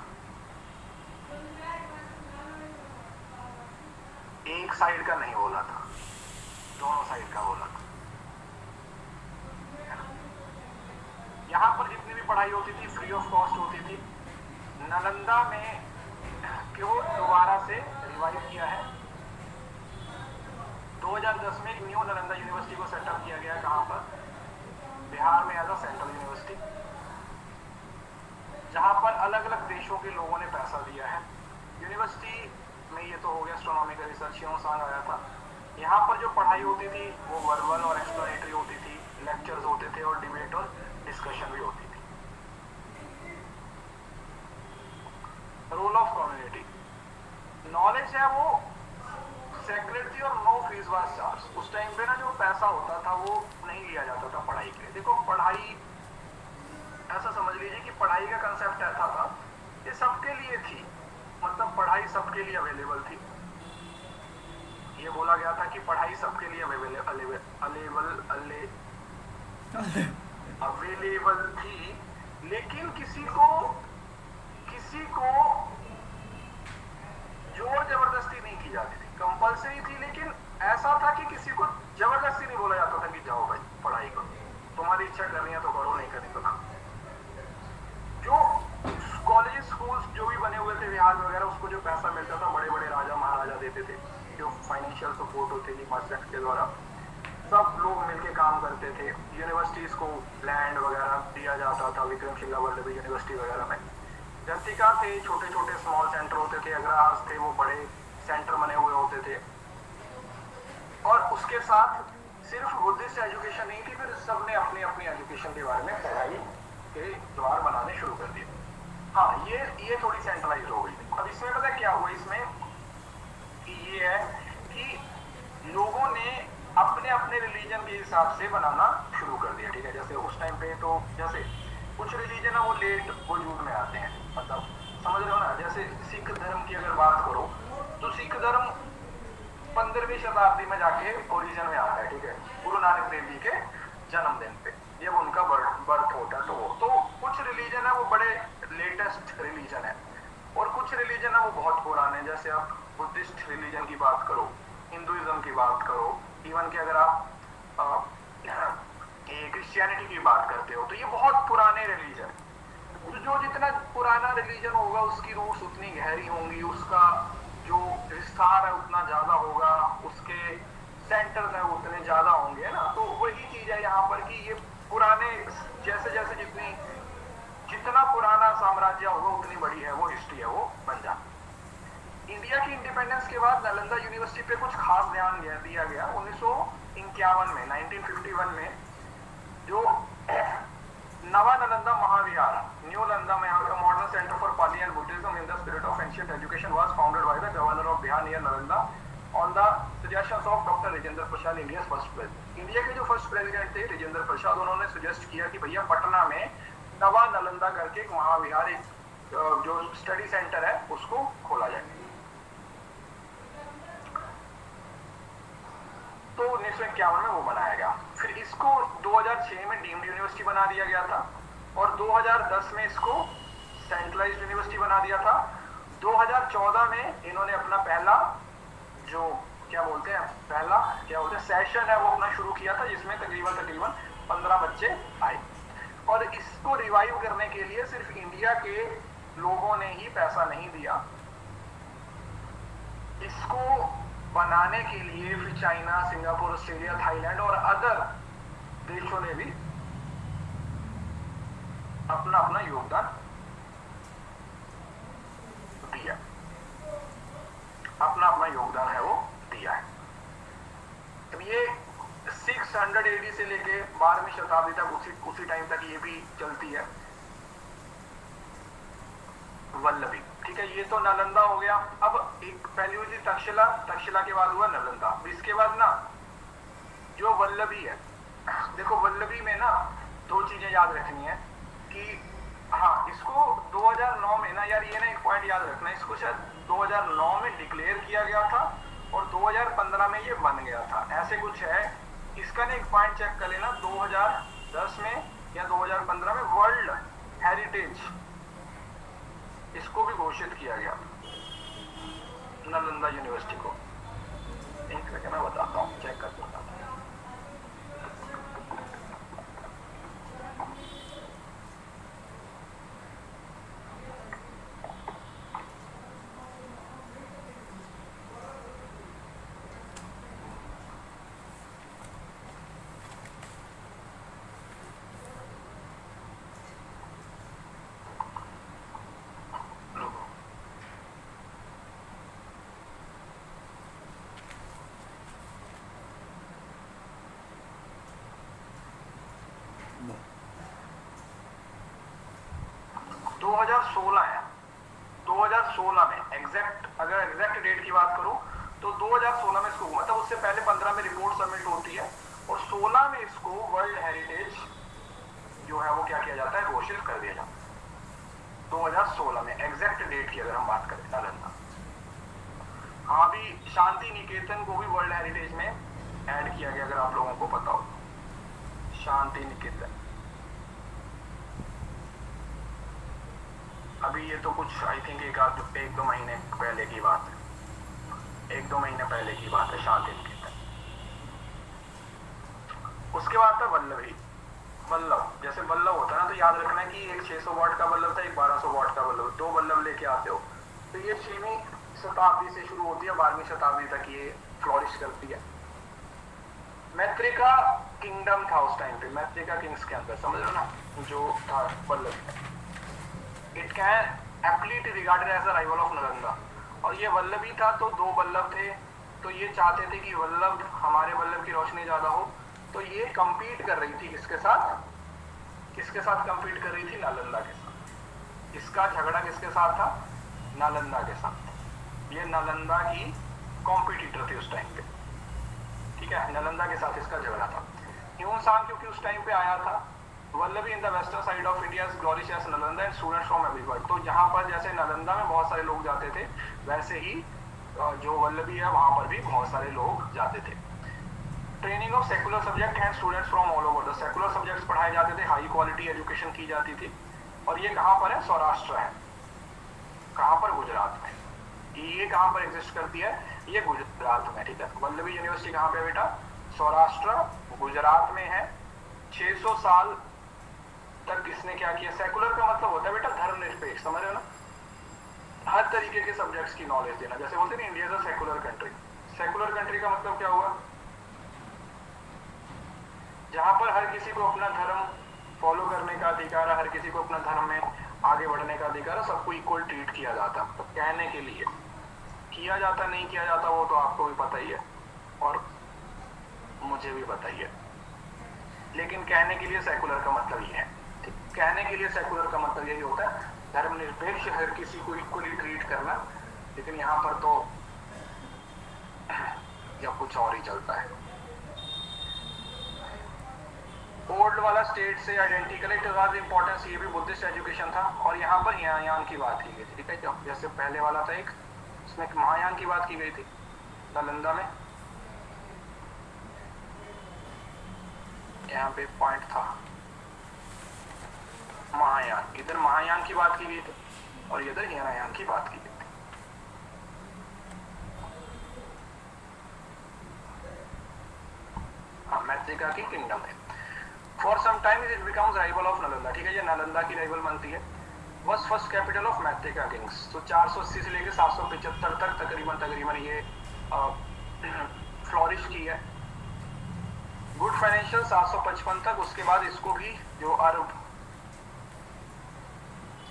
Speaker 1: एक साइड का नहीं बोला था, दोनों साइड का बोला था। यहाँ पर जितनी भी पढ़ाई होती थी फ्री ऑफ कॉस्ट होती थी। नालंदा में क्यों दोबारा से रिवाइव किया है? 2010 में एक न्यू नालंदा यूनिवर्सिटी को सेटअप किया गया। कहाँ पर? बिहार में एज अ सेंट्रल यूनिवर्सिटी, जहां पर अलग अलग देशों के लोगों ने पैसा दिया है। यूनिवर्सिटी में ये तो हो गया एस्ट्रोनॉमिकल रिसर्च, सॉन्ग आया था। यहाँ पर जो पढ़ाई होती थी वो वर्बल और एक्सप्लोरेटरी होती थी, लेक्चर्स होते थे और डिबेट और डिस्कशन भी होती थी। रोल ऑफ कम्युनिटी, नॉलेज है वो सेक्रेट थी और नो फीस वाज चार्ज। उस टाइम पे ना जो पैसा होता था वो नहीं लिया जाता था पढ़ाई के लिए। देखो पढ़ाई ऐसा समझ लीजिए कि पढ़ाई का कंसेप्ट ऐसा था ये सबके लिए थी, मतलब पढ़ाई सबके लिए अवेलेबल थी। ये बोला गया था कि पढ़ाई सबके लिए अवेलेबल थी, लेकिन किसी को जोर जबरदस्ती नहीं की जाती थी, कंपल्सरी थी। लेकिन ऐसा था कि किसी को जबरदस्ती नहीं बोला जाता था कि जाओ भाई पढ़ाई करो, तुम्हारी इच्छा करनी है तो करो, नहीं करनी तो ना। जो कॉलेज स्कूल्स जो भी बने हुए थे बिहार वगैरह, उसको जो पैसा मिलता था बड़े बड़े राजा महाराजा देते थे, जो फाइनेंशियल सपोर्ट होती थी मर्चेंट के द्वारा, सब लोग मिलके काम करते थे। यूनिवर्सिटीज को लैंड वगैरह दिया जाता था, विक्रमशिला वर्ल्ड यूनिवर्सिटी वगैरह में दर्तिका थे, छोटे छोटे स्मॉल सेंटर होते थे, अग्रहार थे वो बड़े सेंटर बने हुए होते थे। और उसके साथ सिर्फ बुद्धिस्ट एजुकेशन नहीं थी, फिर सबने अपनी अपनी एजुकेशन के बारे में पढ़ाई के द्वार बनाने शुरू कर दिए। हाँ ये थोड़ी सेंट्रलाइज हो गई। अब इसमें पता क्या हुआ, इसमें ये है कि लोगों ने अपने अपने रिलीजन के हिसाब से बनाना शुरू कर दिया। ठीक है, जैसे उस टाइम पे तो जैसे कुछ रिलीजन है वो लेट वजूद में आते हैं, मतलब समझ रहे हो ना। जैसे सिख धर्म की अगर बात करो तो सिख धर्म 15वीं शताब्दी में जाके ओरिजिन में आता है। ठीक है, गुरु नानक देव जी के जन्मदिन पे जब उनका बर्थ होता है। तो कुछ रिलीजन है वो बड़े लेटेस्ट रिलीजन है और कुछ रिलीजन है वो बहुत पुराने। जैसे आप बुद्धिस्ट रिलीजन की बात करो, हिंदुइज्म की बात करो, इवन कि अगर आप क्रिश्चियनिटी की बात करते हो तो ये बहुत पुराने रिलीजन। तो जो जितना पुराना रिलीजन होगा उसकी रूट्स उतनी गहरी होंगी, उसका जो विस्तार है उतना ज्यादा होगा, उसके सेंटर्स है उतने ज्यादा होंगे, है ना। तो वही चीज है यहाँ पर कि ये पुराने जैसे जैसे जितना पुराना साम्राज्य होगा उतनी बड़ी है वो हिस्ट्री है वो बन जाती। इंडिया की इंडिपेंडेंस के बाद नालंदा यूनिवर्सिटी पे कुछ खास ध्यान दिया गया। 1951 में 1951 में जो Nava Nalanda Mahavihara, new Nalanda modern centre for Pali and Buddhism in the spirit of ancient education was founded by the governor of Bihar near Nalanda on the suggestions of doctor Rajendra Prasad, India first president. India के जो फर्स्ट प्रेसिडेंट थे राजेंद्र प्रसाद, उन्होंने सजेस्ट किया कि भैया पटना में नवा नालंदा करके एक महाविहार, एक जो स्टडी सेंटर है उसको खोला जाए। तो 1951 में वो बनाया गया। फिर इसको 2006 में डीम्ड यूनिवर्सिटी बना दिया गया था और 2010 में इसको सेंट्रलाइज्ड यूनिवर्सिटी बना दिया था। 2014 में इन्होंने अपना पहला जो पहला सेशन है वो अपना शुरू किया था, जिसमें तकरीबन 15 बच्चे आए। और इसको रिवाइव करने के लिए सिर्फ इंडिया के लोगों ने ही पैसा नहीं दिया, इसको बनाने के लिए फिर चाइना, सिंगापुर, ऑस्ट्रेलिया, थाईलैंड और अदर देशों ने भी अपना अपना योगदान दिया, अपना अपना योगदान है वो दिया है। 600 AD से लेके 12वीं शताब्दी तक उसी टाइम तक ये भी चलती है वल्लभी। ठीक है, ये तो नालंदा हो गया। अब एक पहली हुई थी तक्षशिला, तक्षशिला के बाद हुआ नालंदा। इसके बाद ना जो वल्लभी है, देखो वल्लभी में ना दो चीजें याद रखनी है कि हाँ, इसको 2009 में ना यार, ये ना एक पॉइंट याद रखना, इसको शायद 2009 में डिक्लेयर किया गया था और 2015 में ये बन गया था, ऐसे कुछ है। इसका ना एक पॉइंट चेक कर लेना, 2010 में या 2015 में वर्ल्ड हेरिटेज इसको भी घोषित किया गया नालंदा यूनिवर्सिटी को। एक सेकंड मैं बताता हूँ, चेक करके बताता हूँ। दो 2016 है, 2016 में अगर एग्जैक्ट डेट की बात करूं तो 2016 में इसको, मतलब उससे पहले 15 में रिपोर्ट सबमिट होती है और 16 में इसको वर्ल्ड हेरिटेज जो है वो क्या किया जाता है, घोषित कर दिया जाता है 2016 में। एग्जैक्ट डेट की अगर हम बात करें नालंदा, हाँ भी शांति निकेतन को भी वर्ल्ड हेरिटेज में ऐड किया गया, अगर आप लोगों को पता हो। शांति निकेतन अभी ये तो कुछ आई थिंक एक दो महीने पहले की बात है, एक दो महीने पहले की बात है शांति निकेतन। उसके बाद था वल्लभी, वल्लभ, जैसे वल्लभ होता है ना, तो याद रखना है कि एक 600 वाट का वल्लभ था, एक 1200 वाट का वल्लभ, दो वल्लभ लेके आते हो। तो ये 6वीं शताब्दी से शुरू होती है, 12वीं शताब्दी तक ये फ्लोरिश करती है। मैत्रिका किंगडम था उस टाइम पे, मैत्रिका किंग्स के अंदर, समझ लो ना, जो था Vallabhi. It can aptly regarded as a rival of Nalanda. और ये वल्लभी था, तो दो वल्लभ थे, तो ये चाहते थे कि वल्लभ, हमारे वल्लभ की रोशनी ज्यादा हो, तो ये कंपीट कर रही थी किसके साथ कंपीट कर रही थी, नालंदा के साथ। इसका झगड़ा किसके साथ था, नालंदा के साथ। ये नालंदा की कॉम्पिटिटर थी उस टाइम पे, ठीक है, नालंदा के साथ इसका झगड़ा था। ह्यून सांग क्योंकि उस टाइम पे आया था, Vallabhi in the western side of India glorious as Nalanda and students from everywhere. तो जहां पर जैसे नालंदा में बहुत सारे लोग जाते थे, वैसे ही जो वल्लभी है वहां पर भी बहुत सारे लोग जाते थे। Training of secular subject and students from all over the, secular subjects पढ़ाए जाते थे, हाई क्वालिटी एजुकेशन की जाती थी। और ये कहाँ पर है, सौराष्ट्र है, कहाँ पर, गुजरात में। ये कहाँ पर एग्जिस्ट करती है, ये गुजरात में, ठीक है। वल्लभी यूनिवर्सिटी कहाँ पे बेटा, सौराष्ट्र गुजरात में है। 600 साल तक इसने क्या किया, सेकुलर का मतलब होता है बेटा धर्मनिरपेक्ष, समझ रहे हो ना, हर तरीके के सब्जेक्ट्स की नॉलेज देना। जैसे बोलते हैं India is a secular country, secular country का मतलब क्या हुआ, जहां पर हर किसी को अपना धर्म फॉलो करने का अधिकार है, हर किसी को अपना धर्म में आगे बढ़ने का अधिकार है, सबको इक्वल ट्रीट किया जाता। तो कहने के लिए किया जाता, नहीं किया जाता वो तो आपको भी पता ही है और मुझे भी पता ही है, लेकिन कहने के लिए सेकुलर का मतलब ये है, ठीक, कहने के लिए सेकुलर का मतलब यही होता है धर्मनिरपेक्ष, हर किसी को इक्वली ट्रीट करना। लेकिन यहाँ पर तो या कुछ और ही चलता है। ओल्ड वाला स्टेट से आइडेंटिकल इंपॉर्टेंस, ये भी बुद्धिस्ट एजुकेशन था। और यहाँ पर महायान की बात की गई थी, ठीक है, जैसे पहले वाला था एक, इसमें महायान की बात की गई थी नालंदा में। यहाँ पे पॉइंट था महायान, इधर महायान की बात की गई थी और इधर हीनयान की बात की गई थी। हाँ, मैत्रिका की किंगडम है। For some time it becomes rival of Nalanda, ठीक है, ये नालंदा की राइवल बनती है। Was first capital of Maitraka kings. तो 480 से लेकर 775 तक तकरीबन ये फ्लोरिश की है। गुड फाइनेंशियल 755 तक, उसके बाद इसको भी जो अरब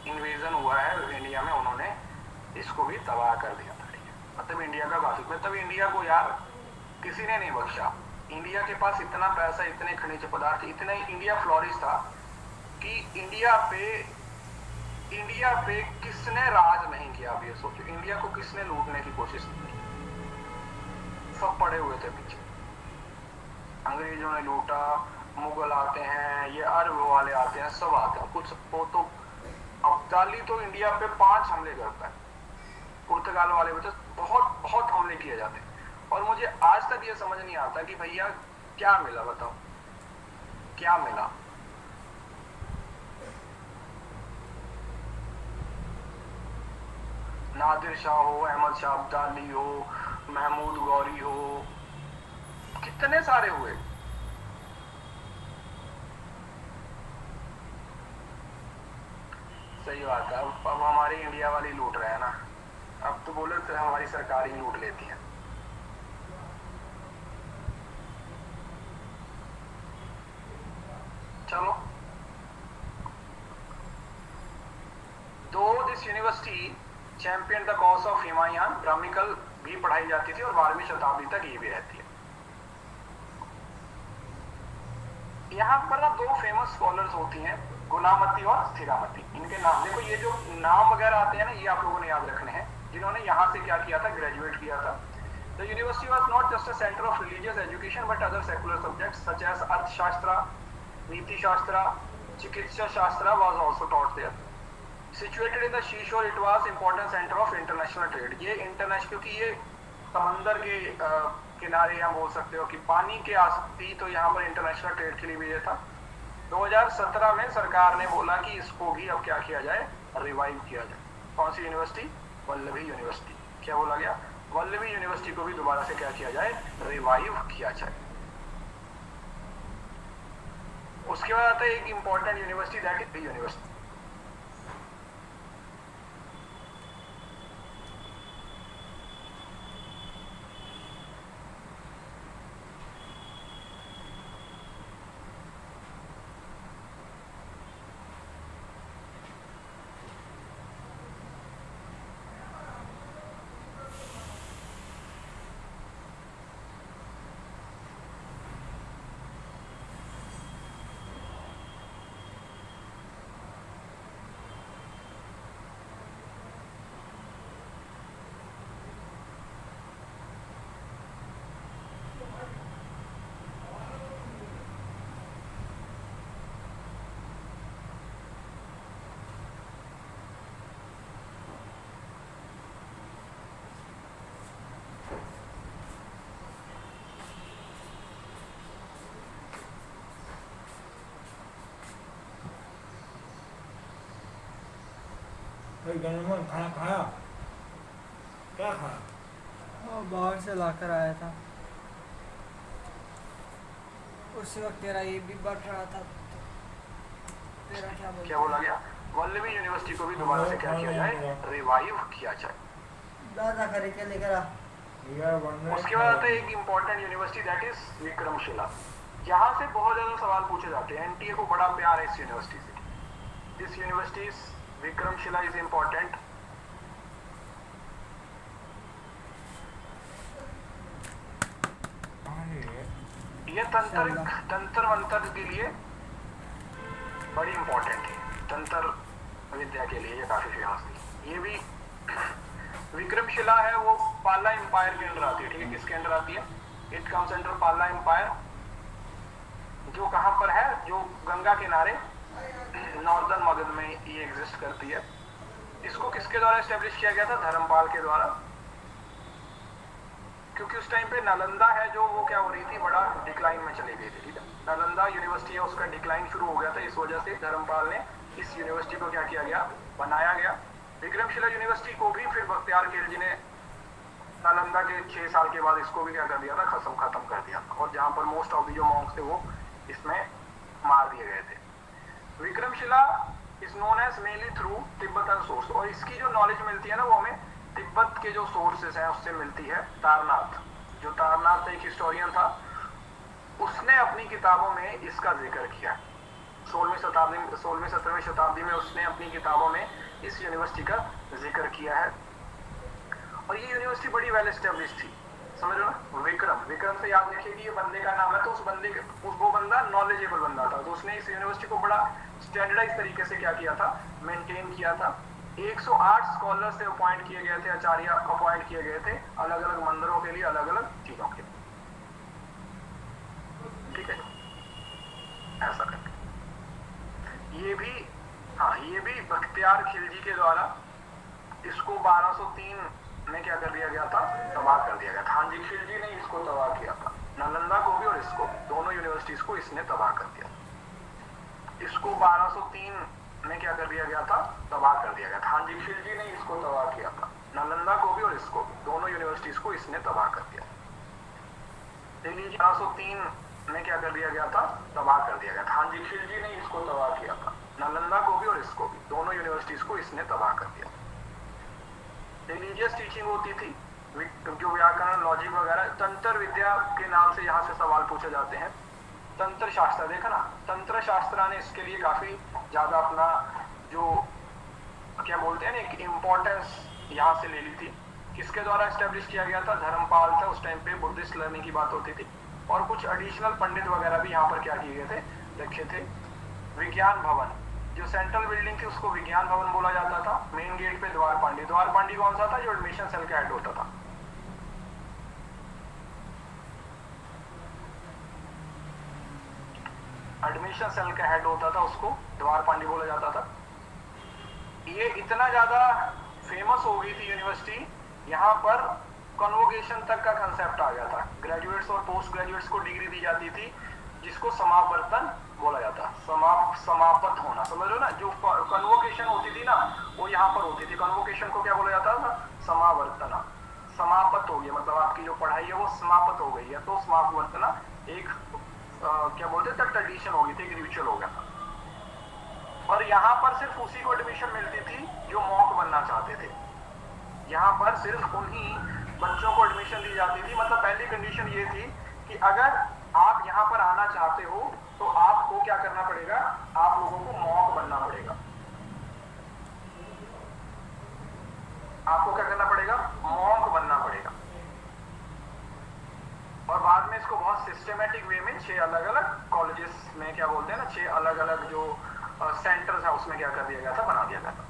Speaker 1: इन्वेजन हुआ है इंडिया में, उन्होंने इसको भी तबाह कर दिया था, ठीक है। मतलब इंडिया का घातक, मतलब इंडिया को यार किसी ने नहीं बख्शा, इंडिया के पास इतना पैसा, इतने खनिज पदार्थ, इतने इंडिया फ्लोरिश था कि इंडिया पे किसने राज नहीं किया। आप ये सोचो, इंडिया को किसने लूटने की कोशिश की। सब पड़े हुए थे पीछे, अंग्रेजों ने लूटा, मुगल आते हैं, ये अरब वाले आते हैं, सब आते हैं। कुछ वो तो अब्दाली तो इंडिया पे 5 हमले करता है, पुर्तगाल वाले पे तो बहुत हमले किए जाते हैं। और मुझे आज तक ये समझ नहीं आता कि भैया क्या मिला, बताओ क्या मिला। नादिर शाह हो, अहमद शाह अब्दाली हो, महमूद गौरी हो, कितने सारे हुए। सही बात है। अब हमारी इंडिया वाली लूट रहे हैं ना, अब तो बोले तो हमारी सरकार ही लूट लेती है। चलो, though this university champion the cause of Hinayana, Brahmanical भी पढ़ाई जाती थी और 12वीं शताब्दी तक ये भी रहती है। यहाँ पर ना 2 फेमस स्कॉलर्स होती हैं, गुलामती और स्थिरामती। इनके नाम देखो, ये जो नाम वगैरह आते हैं ना, ये आप लोगों ने याद रखने हैं, जिन्होंने यहाँ से क्या किया था, ग्रेजुएट किया था। The university was not just a centre of religious education but other secular subjects such as arthashastra, niti shastra, chikitsa shastra was also taught there. Situated in the seashore, it was important centre of international trade. ये इंटरनेशनल, क्योंकि ये समंदर के किनारे या बोल सकते हो कि पानी के आस थी, तो यहाँ पर इंटरनेशनल ट्रेड के लिए भी ये था। 2017 में सरकार ने बोला कि इसको भी अब क्या किया जाए, रिवाइव किया जाए। कौन सी यूनिवर्सिटी? वल्लभी यूनिवर्सिटी। क्या बोला गया? वल्लभी यूनिवर्सिटी को भी दोबारा से क्या किया जाए, रिवाइव किया जाए। उसके बाद आता है एक important university, that is university.
Speaker 2: खाना खाया? क्या खाया?
Speaker 3: बाहर से लाकर आया था, उसी वक्त तेरा ये भी बढ़ रहा था। तेरा क्या
Speaker 1: बोला गया? वल्लभी यूनिवर्सिटी को भी दोबारा से क्या किया जाए, रिवाइव किया जाए।
Speaker 2: दादा करे क्या लेकर आ।
Speaker 1: उसके बाद आता है एक important university, that is Vikramshila. यहाँ से बहुत ज्यादा सवाल पूछे जाते हैं, एनटीए को बड़ा प्यार है इस यूनिवर्सिटी से। This university Vikramshila is important. ये तंत्र मंत्र के लिए बड़ी इंपॉर्टेंट है, तंत्र विद्या के लिए ये काफी फेमस थी। ये भी विक्रमशिला है, वो पाला एम्पायर के अंदर आती है। ठीक है, किसके अंदर आती है? इट कम्स अंडर पाला एम्पायर, जो कहाँ पर है, जो गंगा किनारे नॉर्दर्न मगध में ये एग्जिस्ट करती है। इसको किसके द्वारा एस्टेब्लिश किया गया था? धर्मपाल के द्वारा। क्योंकि उस टाइम पे नालंदा है जो वो क्या हो रही थी, बड़ा डिक्लाइन में चली गई थी। ठीक है, नालंदा यूनिवर्सिटी है, उसका डिक्लाइन शुरू हो गया था, इस वजह से धर्मपाल ने इस यूनिवर्सिटी को क्या किया गया, बनाया गया। विक्रमशिला यूनिवर्सिटी को भी फिर बख्तियार खिलजी ने नालंदा के 6 साल के बाद इसको भी क्या कर दिया था, खत्म कर दिया था। और जहाँ पर मोस्ट ऑफ द जो मॉन्क्स थे वो इसमें मार दिए गए थे। Vikramashila is known as mainly through Tibetan source, और इसकी जो नॉलेज मिलती है ना, वो हमें तिब्बत के जो सोर्सेस हैं उससे मिलती है। तारनाथ, जो तारनाथ एक हिस्टोरियन था, उसने अपनी किताबों में इसका जिक्र किया। 16वीं-17वीं शताब्दी में उसने अपनी किताबों में इस यूनिवर्सिटी का जिक्र किया है। और ये यूनिवर्सिटी बड़ी वेल एस्टेब्लिश थी। समझ रहे हो ना? विक्रम, विक्रम से याद रखिए कि ये बंदे का नाम है, तो उस बंदे के वो बंदा नॉलेजेबल बंदा था, तो उसने इस यूनिवर्सिटी को बड़ा स्टैंडर्डाइज तरीके से क्या किया था, मेंटेन किया था। 108 स्कॉलर से अपॉइंट किए गए थे, आचार्य अपॉइंट किए गए थे अलग अलग मंदिरों के लिए, अलग अलग चीजों के लिए, ठीक है, ऐसा करके। ये भी, हाँ, ये भी बख्तियार खिलजी के द्वारा इसको 1203 में क्या कर दिया गया था, तबाह कर दिया गया था। हाँ जी, खिलजी ने इसको तबाह किया था, नालंदा को भी और इसको, दोनों यूनिवर्सिटीज को इसने तबाह कर दिया। इसको 1203 में क्या कर दिया गया था, तबाह कर दिया गया था। हाँ जी, खिलजी ने इसको तबाह किया था, नालंदा को भी और इसको, दोनों यूनिवर्सिटीज को इसने तबाह कर दिया। 1203 में क्या कर दिया गया था, तबाह कर दिया गया था। हाँ जी, खिलजी ने इसको तबाह किया था, नालंदा को भी और इसको भी, दोनों यूनिवर्सिटीज को इसने तबाह कर दिया। रिलीजियस टीचिंग होती थी, जो व्याकरण, लॉजिक वगैरह, तंत्र विद्या के नाम से यहाँ से सवाल पूछे जाते हैं। तंत्र शास्त्र, देखा ना, तंत्र शास्त्र ने इसके लिए काफी ज्यादा अपना जो क्या बोलते हैं ना, एक इम्पोर्टेंस यहाँ से ले ली थी। किसके द्वारा एस्टेब्लिश किया गया था, धर्मपाल था, उस टाइम पे बुद्धिस्ट लर्निंग की बात होती थी, और कुछ एडिशनल पंडित वगैरह भी यहाँ पर क्या किए गए थे, रखे थे। विज्ञान भवन, जो सेंट्रल बिल्डिंग थी उसको विज्ञान भवन बोला जाता था। मेन गेट पे द्वारपांडी, द्वारपांडी कौन सा था, जो एडमिशन सेल का हेड होता था। एडमिशन सेल का हेड होता था, उसको द्वारपांडी बोला जाता था। ये इतना ज्यादा फेमस हो गई थी यूनिवर्सिटी, यहाँ पर कन्वोकेशन तक का कंसेप्ट आ गया था। ग्रेजुएट्स और पोस्ट ग्रेजुएट्स को डिग्री दी जाती थी, जिसको समावर्तन बोला जाता, समाप्त होना, समझ लो ना। जो कन्वोकेशन होती थी ना, वो यहाँ पर होती थी। कन्वोकेशन को क्या बोला जाता था, समावर्तना। समाप्त हो गया मतलब आपकी जो पढ़ाई है वो समाप्त हो गई है, तो समावर्तना एक क्या बोलते थे, ट्रेडिशन हो गई थी, एक रिचुअल हो गया था। और यहाँ पर सिर्फ उसी को एडमिशन मिलती थी जो मॉक बनना चाहते थे। यहाँ पर सिर्फ उन्हीं बच्चों को एडमिशन दी जाती थी। मतलब पहली कंडीशन ये थी कि अगर आप यहाँ पर आना चाहते हो तो आपको क्या करना पड़ेगा, आप लोगों को मॉक बनना पड़ेगा। आपको क्या करना पड़ेगा, मॉक बनना पड़ेगा। और बाद में इसको बहुत सिस्टमेटिक वे में 6 अलग अलग कॉलेजेस में क्या बोलते हैं ना, 6 अलग अलग जो सेंटर्स है उसमें क्या कर दिया गया था, बना दिया गया था।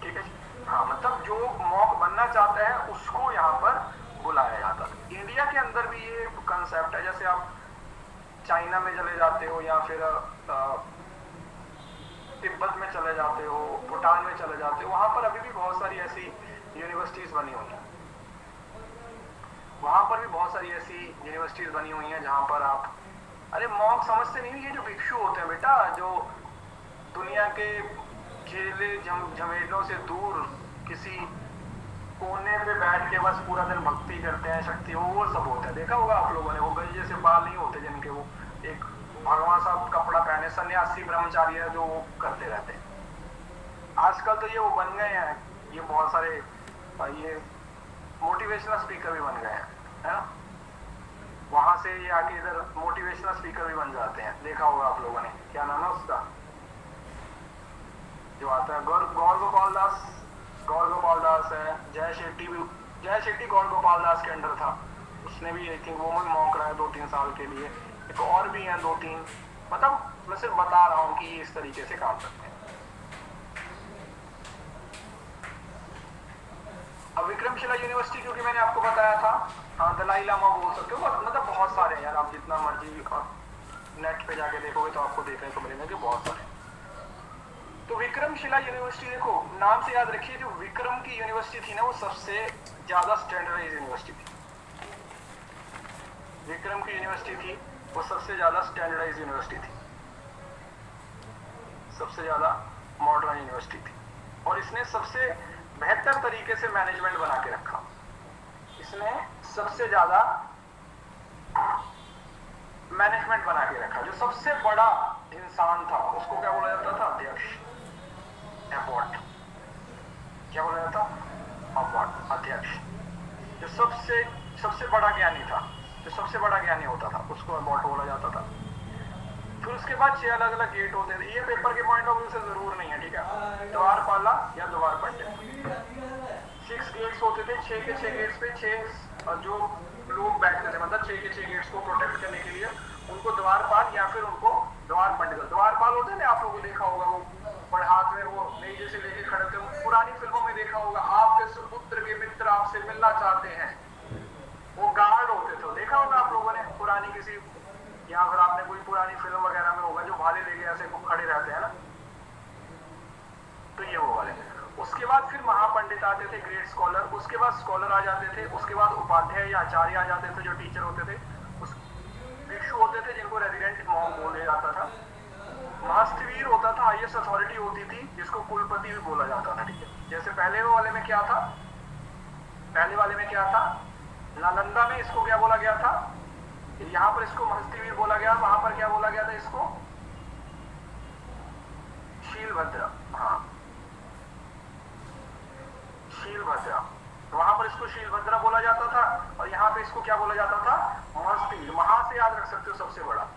Speaker 1: ठीक है, हाँ, मतलब जो मॉक बनना चाहता है उसको यहाँ पर बुलाया जाता है। इंडिया के अंदर भी ये कंसेप्ट है। जैसे आप चाइना में चले जाते हो, या फिर तिब्बत में चले जाते हो, भूटान में चले जाते हो, वहां पर अभी भी बहुत सारी ऐसी यूनिवर्सिटीज बनी हुई हैं। वहां पर भी बहुत सारी ऐसी यूनिवर्सिटीज बनी हुई हैं जहां पर आप, अरे मॉक समझते नहीं, ये जो भिक्षु होते हैं बेटा, जो दुनिया के झेले झमेलों से दूर किसी कोने पे बैठ के बस पूरा दिन भक्ति करते हैं, शक्ति, वो सब होता है। देखा होगा आप लोगों ने, वो गंजे से बाल नहीं होते जिनके, वो एक भगवान साहब कपड़ा पहने सन्यासी ब्रह्मचारी है जो वो करते रहते हैं। आजकल तो ये वो बन गए हैं, ये बहुत सारे ये मोटिवेशनल स्पीकर भी बन गए हैं, है ना। वहां से ये आके इधर मोटिवेशनल स्पीकर भी बन जाते हैं। देखा होगा आप लोगों ने, क्या नाम है उसका जो आता है, गौर गोपाल दास है, जय शेट्टी गौर गोपाल दास के अंडर था। उसने भी आई थिंक वो भी मॉक रहा है 2-3 साल के लिए। एक और भी हैं 2-3, मतलब मैं सिर्फ बता रहा हूँ कि ये इस तरीके से काम करते हैं। अब विक्रमशिला यूनिवर्सिटी, क्योंकि मैंने आपको बताया था, हाँ, दलाई लामा बोल सकते हो, मतलब बहुत सारे हैं यार, आप जितना मर्जी नेट पे जाके देखोगे तो आपको देखने को मिलेंगे कि बहुत सारे। तो विक्रमशिला यूनिवर्सिटी, देखो नाम से याद रखिए, जो विक्रम की यूनिवर्सिटी थी ना, वो सबसे ज्यादा स्टैंडर्डाइज यूनिवर्सिटी थी। विक्रम की यूनिवर्सिटी थी वो सबसे ज्यादा स्टैंडर्डाइज यूनिवर्सिटी थी, सबसे ज्यादा मॉडर्न यूनिवर्सिटी थी। और इसने सबसे बेहतर तरीके से मैनेजमेंट बना के रखा। इसने सबसे ज्यादा मैनेजमेंट बना के रखा। जो सबसे बड़ा इंसान था उसको क्या बोला जाता था, अध्यक्ष, एबॉट। क्या बोला जाता, एबॉट, अध्यक्ष। जो सबसे बड़ा ज्ञानी था, जो सबसे बड़ा ज्ञानी होता था, उसको एबॉट बोला जाता था। फिर उसके बाद 6 अलग अलग गेट होते थे। ये पेपर के पॉइंट ऑफ व्यू से जरूर नहीं है, ठीक है, द्वारपाला या द्वारपाल। 6 गेट्स होते थे, 6 के 6 गेट्स पे 6 जो लोग बैठते थे, मतलब 6 के 6 गेट्स को प्रोटेक्ट करने के लिए उनको द्वारपाल या फिर उनको द्वार पंडित, द्वारपाल होते हैं, आप लोगों को देखा होगा, वो बड़े हाथ में वो नहीं जैसे लेके खड़े थे, पुरानी फिल्मों में देखा होगा, आपके सुपुत्र के मित्र आपसे मिलना चाहते हैं, वो गार्ड होते थे, देखा होगा आप लोगों ने पुरानी किसी, या अगर आपने कोई पुरानी फिल्म वगैरह में होगा जो भाले लेके ऐसे खड़े रहते हैं ना, तो ये वो वाले। उसके बाद फिर महापंडित आते थे, ग्रेट स्कॉलर, उसके बाद स्कॉलर आ जाते थे, उसके बाद उपाध्याय या आचार्य आ जाते थे जो टीचर होते थे, उस भिक्षु होते थे जिनको रेजिडेंट मॉन्क बोला जाता था, महस्तवीर होता था, हाईएस्ट अथॉरिटी होती थी जिसको कुलपति भी बोला जाता था, ठीक है। जैसे पहले वाले में क्या था, पहले वाले में क्या था, नालंदा में इसको क्या बोला गया था, यहाँ पर इसको महस्तवीर बोला गया, वहां पर क्या बोला गया था इसको, शीलभद्र, हाँ शीलभद्र, वहां पर इसको शीलभद्र बोला जाता था, और यहाँ पे इसको क्या बोला जाता था, महस्तवीर। महा से याद रख सकते हो सबसे बड़ा,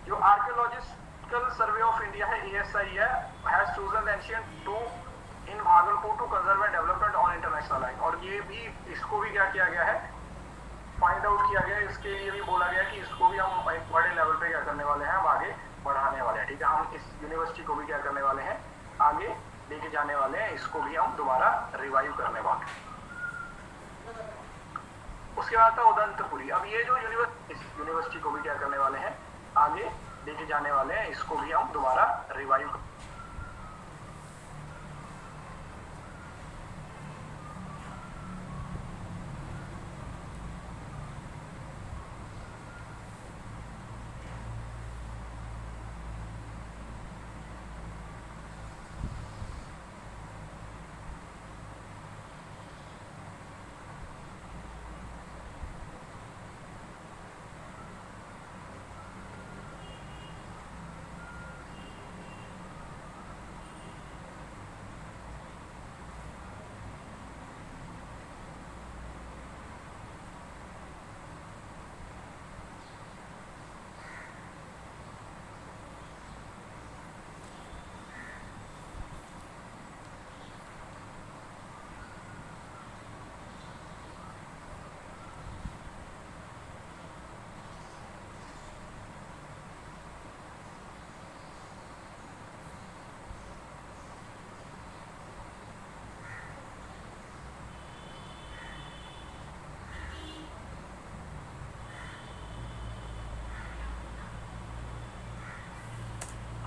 Speaker 1: जो आर्कियोलॉजिकल सर्वे ऑफ इंडिया है, ASI है, has chosen ancient to in Bhagalpur to conserve and development on international line, और ये भी, इसको भी क्या किया गया है, फाइंड आउट किया गया, इसके लिए भी बोला गया कि इसको भी हम एक बड़े लेवल पे क्या करने वाले हैं, हम आगे बढ़ाने वाले हैं, ठीक है। हम इस यूनिवर्सिटी को भी क्या करने वाले हैं, आगे लेके जाने वाले हैं, इसको भी हम दोबारा रिवाइव करने वाले हैं। उसके बाद था उदंतपुरी, अब ये जो यूनिवर्सिटी को भी क्या करने वाले हैं, आगे लेके जाने वाले हैं, इसको भी हम दोबारा रिवाइव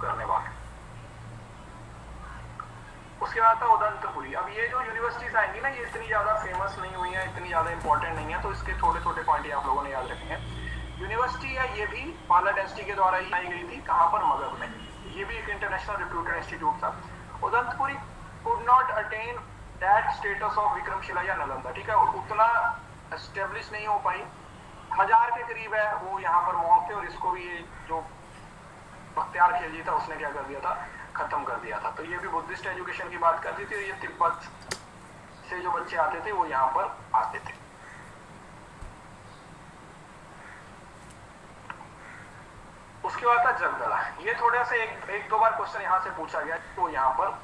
Speaker 1: करने वाले। उसके बाद था उदंतपुरी, अब ये जो यूनिवर्सिटीज आएंगी ना, ये इतनी ज्यादा फेमस नहीं हुई है, इतनी ज्यादा इंपॉर्टेंट नहीं है, तो इसके थोड़े छोटे पॉइंट आप लोगों ने याद रखे हैं। यूनिवर्सिटी है, ये भी पाला डेंसिटी के द्वारा ही आई गई थी, कहां पर, मगध में, ये भी एक इंटरनेशनल रिप्यूटेड इंस्टीट्यूट था। Odantapuri could not attain that status of Vikramshila या नालंदा, ठीक है, उतना एस्टेब्लिश नहीं हो पाई, 1000 के करीब है वो यहाँ पर मौत थे, और इसको भी ये जो बख्तियार खिलजी था उसने क्या कर दिया था, खत्म कर दिया था। तो ये भी बुद्धिस्ट एजुकेशन की बात करती थी, और ये तिब्बत से जो बच्चे आते थे वो यहाँ पर आते थे। उसके बाद था जगदला, ये थोड़ा सा एक दो बार क्वेश्चन यहाँ से पूछा गया, तो यहाँ पर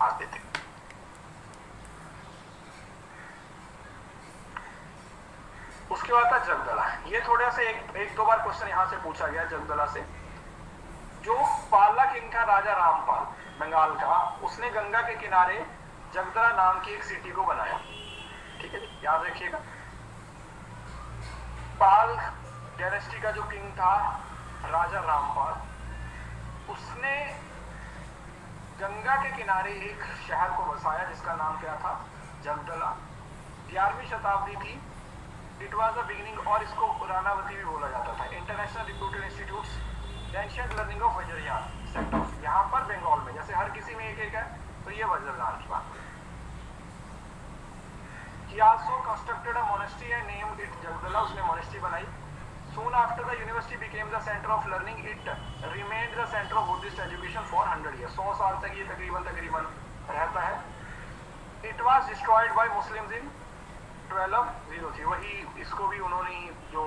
Speaker 1: आते थे। उसके बाद था जगदला, ये थोड़ा सा एक दो बार क्वेश्चन यहाँ से पूछा गया जगदला से। जो पाला किंग था, राजा रामपाल बंगाल का, उसने गंगा के किनारे जगदला नाम की एक सिटी को बनाया, ठीक है, याद रखिएगा। पाल डायनेस्टी का जो किंग था राजा रामपाल, उसने गंगा के किनारे एक शहर को बसाया जिसका नाम क्या था, जगदला, 11वीं शताब्दी थी। इट वॉज द बिगिनिंग, और इसको रानावती भी बोला जाता था। International reputed institutes ancient learning of Vajrayana set of, यहाँ पर बंगाल में, जैसे हर किसी में एक एक है, तो ये वज्रयान की बात है। He also constructed a monastery and named it Jagdala, उसने monastery बनाई। Soon after the university became the center of learning, it remained the center of Buddhist education for 100 years। 100 साल तक ये तकरीबन रहता है। It was destroyed by Muslims in 1203। वही इसको भी उन्होंने जो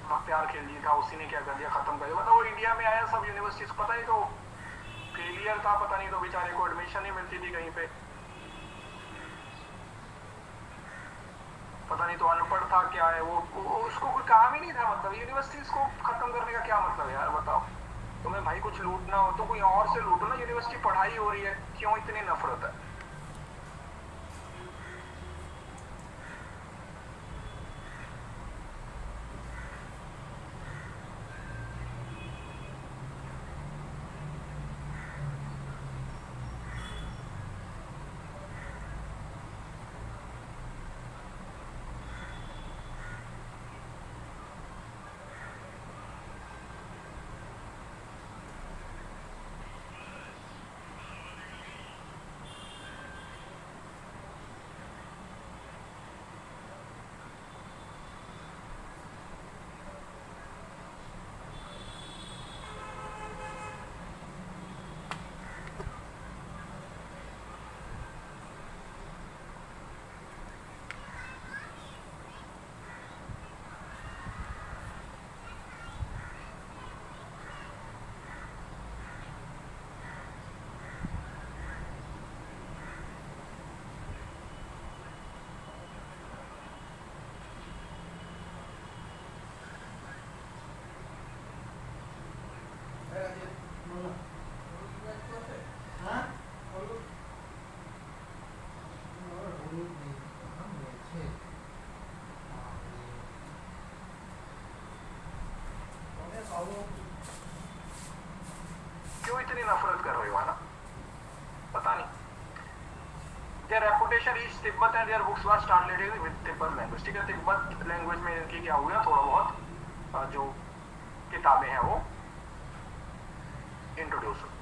Speaker 1: बख्तियार खिलजी था उसी ने क्या कर दिया, खत्म कर दिया। मतलब वो इंडिया में आया, सब यूनिवर्सिटीज पता नहीं तो फेलियर था, पता नहीं तो बेचारे को एडमिशन नहीं मिलती थी कहीं पे, पता नहीं तो अनपढ़ था क्या है वो उसको कोई काम ही नहीं था। मतलब यूनिवर्सिटीज को खत्म करने का क्या मतलब है यार, बताओ। तुम्हें भाई कुछ लूटना हो तो कोई और से लूटो ना, यूनिवर्सिटी पढ़ाई हो रही है, क्यों इतनी नफरत है। क्यों इतनी नफरत कर रहे हो ना, पता नहीं। Their reputation reached Tibet and their books were translated with Tibetan language। ठीक है, तिब्बत लैंग्वेज में इनकी क्या हुआ, थोड़ा बहुत जो किताबें हैं वो इंट्रोड्यूस हुई।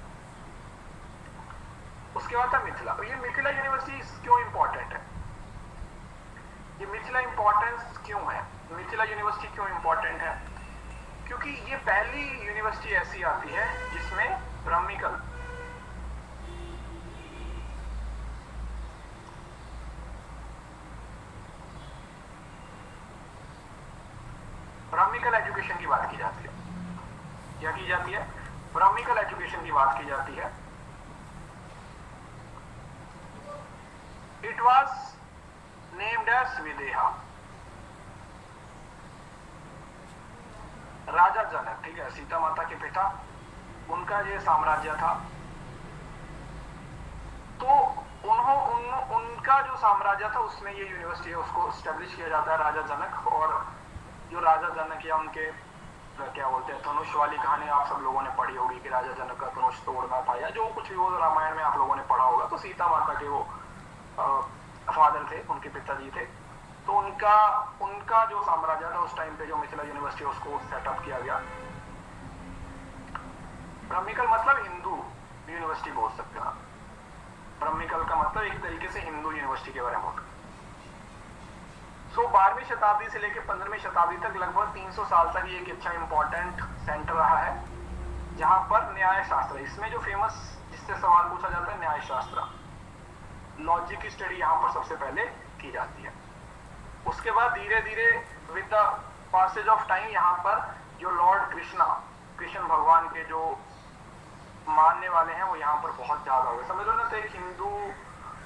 Speaker 1: उसके बाद था मिथिला। ये मिथिला यूनिवर्सिटी क्यों इंपॉर्टेंट है, ये मिथिला इंपॉर्टेंस क्यों है, मिथिला यूनिवर्सिटी क्यों इंपॉर्टेंट है? क्योंकि ये पहली यूनिवर्सिटी ऐसी आती है जिसमें ब्राह्मिकल एजुकेशन की बात की जाती है। क्या की जाती है? ब्राह्मिकल एजुकेशन की बात की जाती है। इट वॉज नेम्ड एज विदेहा, राजा जनक, ठीक है, सीता माता के पिता, उनका ये साम्राज्य था। तो उनका जो साम्राज्य था उसमें ये यूनिवर्सिटी है, उसको स्टैब्लिश किया जाता है राजा जनक। और जो राजा जनक या उनके क्या बोलते हैं धनुष वाली कहानी आप सब लोगों ने पढ़ी होगी कि राजा जनक का धनुष तोड़ना था या जो कुछ भी वो रामायण में आप लोगों ने पढ़ा होगा। तो सीता माता के वो फादर थे, उनके पिताजी थे। तो उनका जो साम्राज्य था उस टाइम पे जो मिथिला यूनिवर्सिटी उसको सेटअप किया गया। ब्राह्मिकल मतलब हिंदू यूनिवर्सिटी बोल सकते हैं। ब्राह्मिकल का मतलब एक तरीके से हिंदू यूनिवर्सिटी के बारे में। 12वीं शताब्दी से लेकर 15वीं शताब्दी तक लगभग 300 साल तक ये एक अच्छा इंपॉर्टेंट सेंटर रहा है जहां पर न्याय शास्त्र, इसमें जो फेमस जिससे सवाल पूछा जाता है न्याय शास्त्र, लॉजिक की स्टडी यहाँ पर सबसे पहले की जाती है। उसके बाद धीरे धीरे with the passage of time यहाँ पर जो लॉर्ड कृष्ण भगवान के जो मानने वाले हैं वो यहाँ पर बहुत ज्यादा हो गए। समझ लो ना, तो एक हिंदू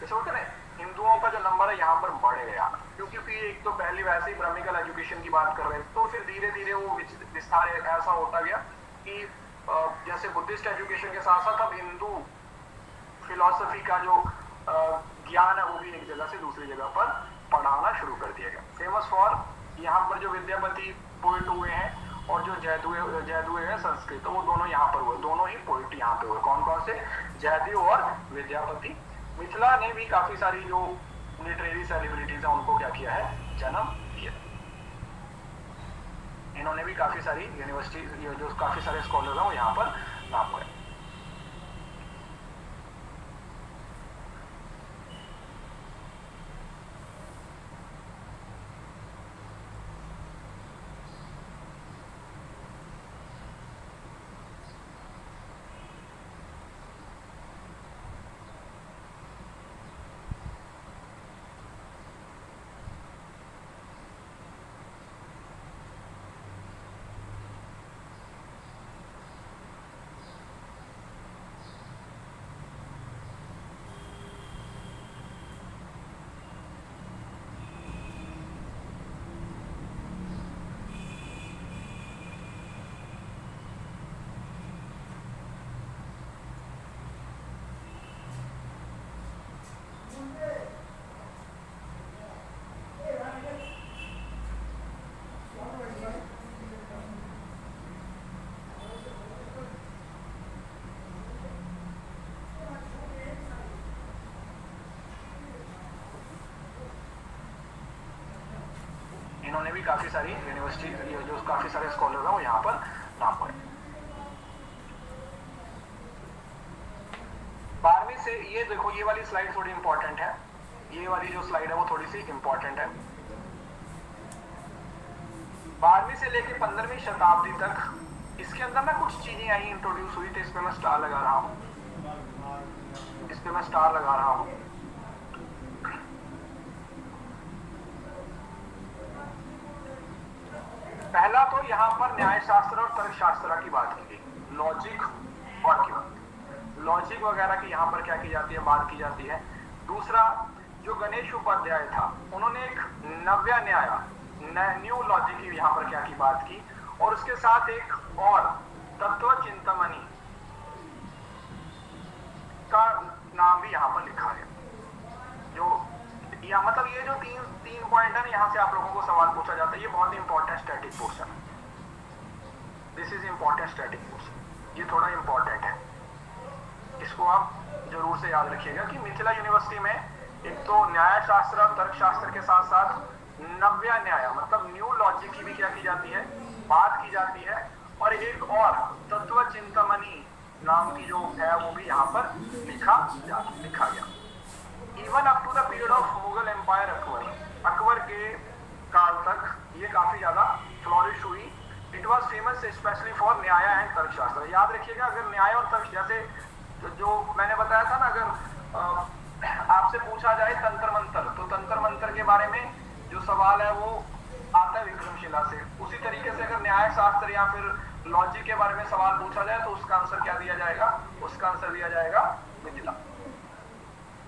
Speaker 1: जैसे होते ना, हिंदुओं का जो नंबर है यहाँ पर बढ़ गया, क्योंकि एक तो पहली वैसे ही ब्राह्मिकल एजुकेशन की बात कर रहे हैं। तो फिर धीरे धीरे वो विस्तार ऐसा होता गया कि जैसे बुद्धिस्ट एजुकेशन के साथ साथ अब हिंदू फिलॉसफी का जो ज्ञान है वो भी एक जगह से दूसरी जगह पर पढ़ाना शुरू कर दिया गया। फेमस फॉर यहाँ पर जो विद्यापति पोइट हुए हैं और जो जयदेव है संस्कृत, तो वो दोनों यहाँ पर हुए, दोनों ही पोइट यहाँ पे हुए। कौन कौन से? जयदेव और विद्यापति। मिथिला ने भी काफी सारी जो लिटरेरी सेलिब्रिटीज हैं उनको क्या किया है, जन्म दिया। इन्होंने भी काफी सारी यूनिवर्सिटी, जो काफी सारे स्कॉलर हैं वो यहाँ पर नाम हुए। इन्होंने भी काफी सारी यूनिवर्सिटी, जो काफी सारे स्कॉलर हैं वो यहाँ पर नाम हुए। 12वीं से, ये देखो ये वाली स्लाइड थोड़ी इंपॉर्टेंट है, ये वाली जो स्लाइड है वो थोड़ी सी इंपॉर्टेंट है। 12वीं से लेकर 15वीं शताब्दी तक इसके अंदर ना कुछ चीजें आई, इंट्रोड्यूस हुई थी। इस पे मैं स्टार लगा रहा हूँ, इस पे मैं स्टार लगा रहा हूँ। पहला तो यहाँ पर न्याय शास्त्र और तर्क शास्त्र की बात की गई, लॉजिक और की लॉजिक वगैरह की यहाँ पर क्या की जाती है, बात की जाती है। दूसरा, जो गणेश उपाध्याय था उन्होंने एक नव्य न्याय, न्यू लॉजिक की यहाँ पर क्या की बात की, और उसके साथ एक और तत्व चिंतामणि का नाम भी यहाँ पर लिखा है। जो या मतलब ये जो तीन पॉइंट है ना, यहाँ से आप लोगों को सवाल पूछा जाता है। ये बहुत इंपॉर्टेंट स्टैटिक पोर्शन है, this is important static portion, ये थोड़ा इंपॉर्टेंट है, इसको आप जरूर से याद रखिएगा कि मिथिला यूनिवर्सिटी में एक तो न्याय शास्त्र और तर्क शास्त्र के साथ साथ नव्य न्याय मतलब न्यू लॉजिक की भी क्या की जाती है, बात की जाती है, और एक और तत्व चिंतामणि नाम की जो है वो भी यहाँ पर लिखा गया। Even up to the period of Mughal empire Akbar के काल तक ये काफी ज्यादा फ्लोरिश हुई। It was famous specially for Nyaya and Tarkashastra. याद रखिएगा, अगर न्याय और तर्क, जैसे जो मैंने बताया था ना, अगर आपसे पूछा जाए तंत्र मंत्र, तो तंत्र मंत्र के बारे में जो सवाल है वो आता है विक्रमशिला से। उसी तरीके से अगर न्याय शास्त्र या फिर लॉजिक के बारे में सवाल पूछा जाए तो उसका आंसर क्या दिया जाएगा, उसका आंसर दिया जाएगा Mithila.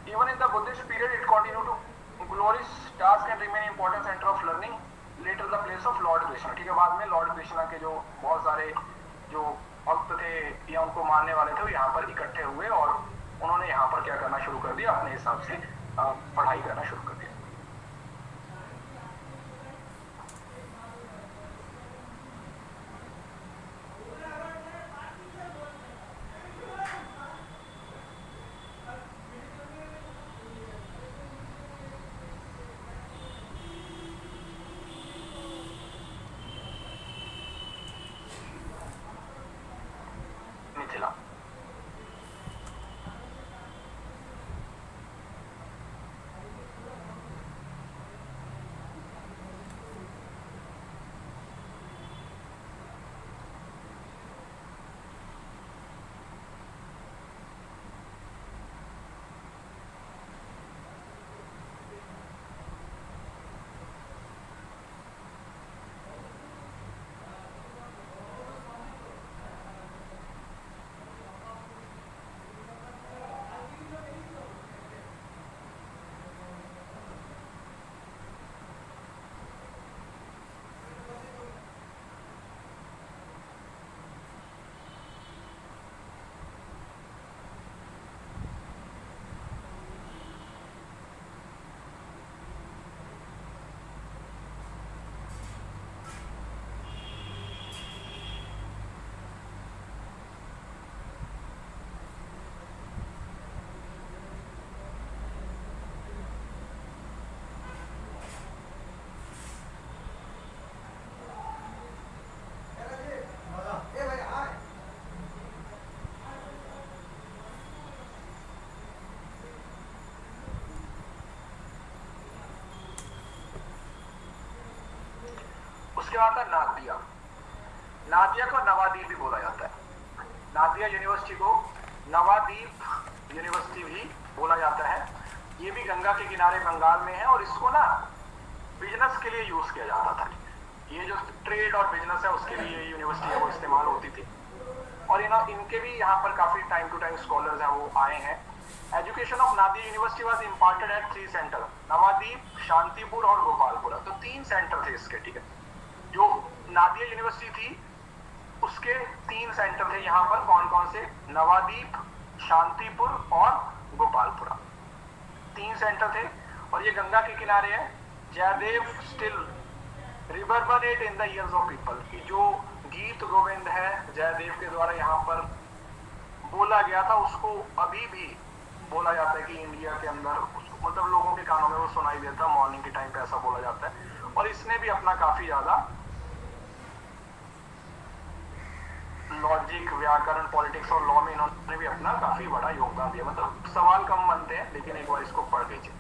Speaker 1: Even in the Buddhist period, it continued to glorious task and remain important center of learning. Later, the place of Lord Krishna. ठीक है, बाद में लॉर्ड कृष्णा के जो बहुत सारे जो भक्त थे या उनको मानने वाले थे वो यहाँ पर इकट्ठे हुए और उन्होंने यहाँ पर क्या करना शुरू कर दिया, अपने हिसाब से पढ़ाई करना शुरू कर दिया। मिथिला रहा था नादिया। नादिया को नवाद्वीप भी बोला जाता है। नादिया यूनिवर्सिटी को नवाद्वीप यूनिवर्सिटी भी बोला जाता है। ये भी गंगा के किनारे बंगाल में है और इसको ना बिजनेस के लिए यूज किया जाता था। ये जो ट्रेड और बिजनेस है उसके लिए यूनिवर्सिटी है वो इस्तेमाल होती थी। और इनके भी यहाँ पर काफी टाइम टू टाइम स्कॉलर्स हैं वो आए हैं। Education of Nadia university was imparted at 3 centre, Navadwip, Shantipur और गोपालपुरा। तो 3 सेंटर थे इसके, ठीक है। जो नादिया यूनिवर्सिटी थी उसके 3 सेंटर थे यहाँ पर, कौन कौन से? नवाद्वीप, शांतिपुर और गोपालपुरा, 3 सेंटर थे। और ये गंगा के किनारे है। Jayadev still reverberate in the ears of people, कि जो गीत गोविंद है जयदेव के द्वारा यहाँ पर बोला गया था उसको अभी भी बोला जाता है कि इंडिया के अंदर उसको मतलब लोगों के कानों में वो सुनाई देता है। मॉर्निंग के टाइम पे ऐसा बोला जाता है। और इसने भी अपना काफी ज्यादा लॉजिक, व्याकरण, पॉलिटिक्स और लॉ में इन्होंने भी अपना काफी बड़ा योगदान दिया। मतलब सवाल कम बनते हैं लेकिन एक बार इसको पढ़ लीजिए।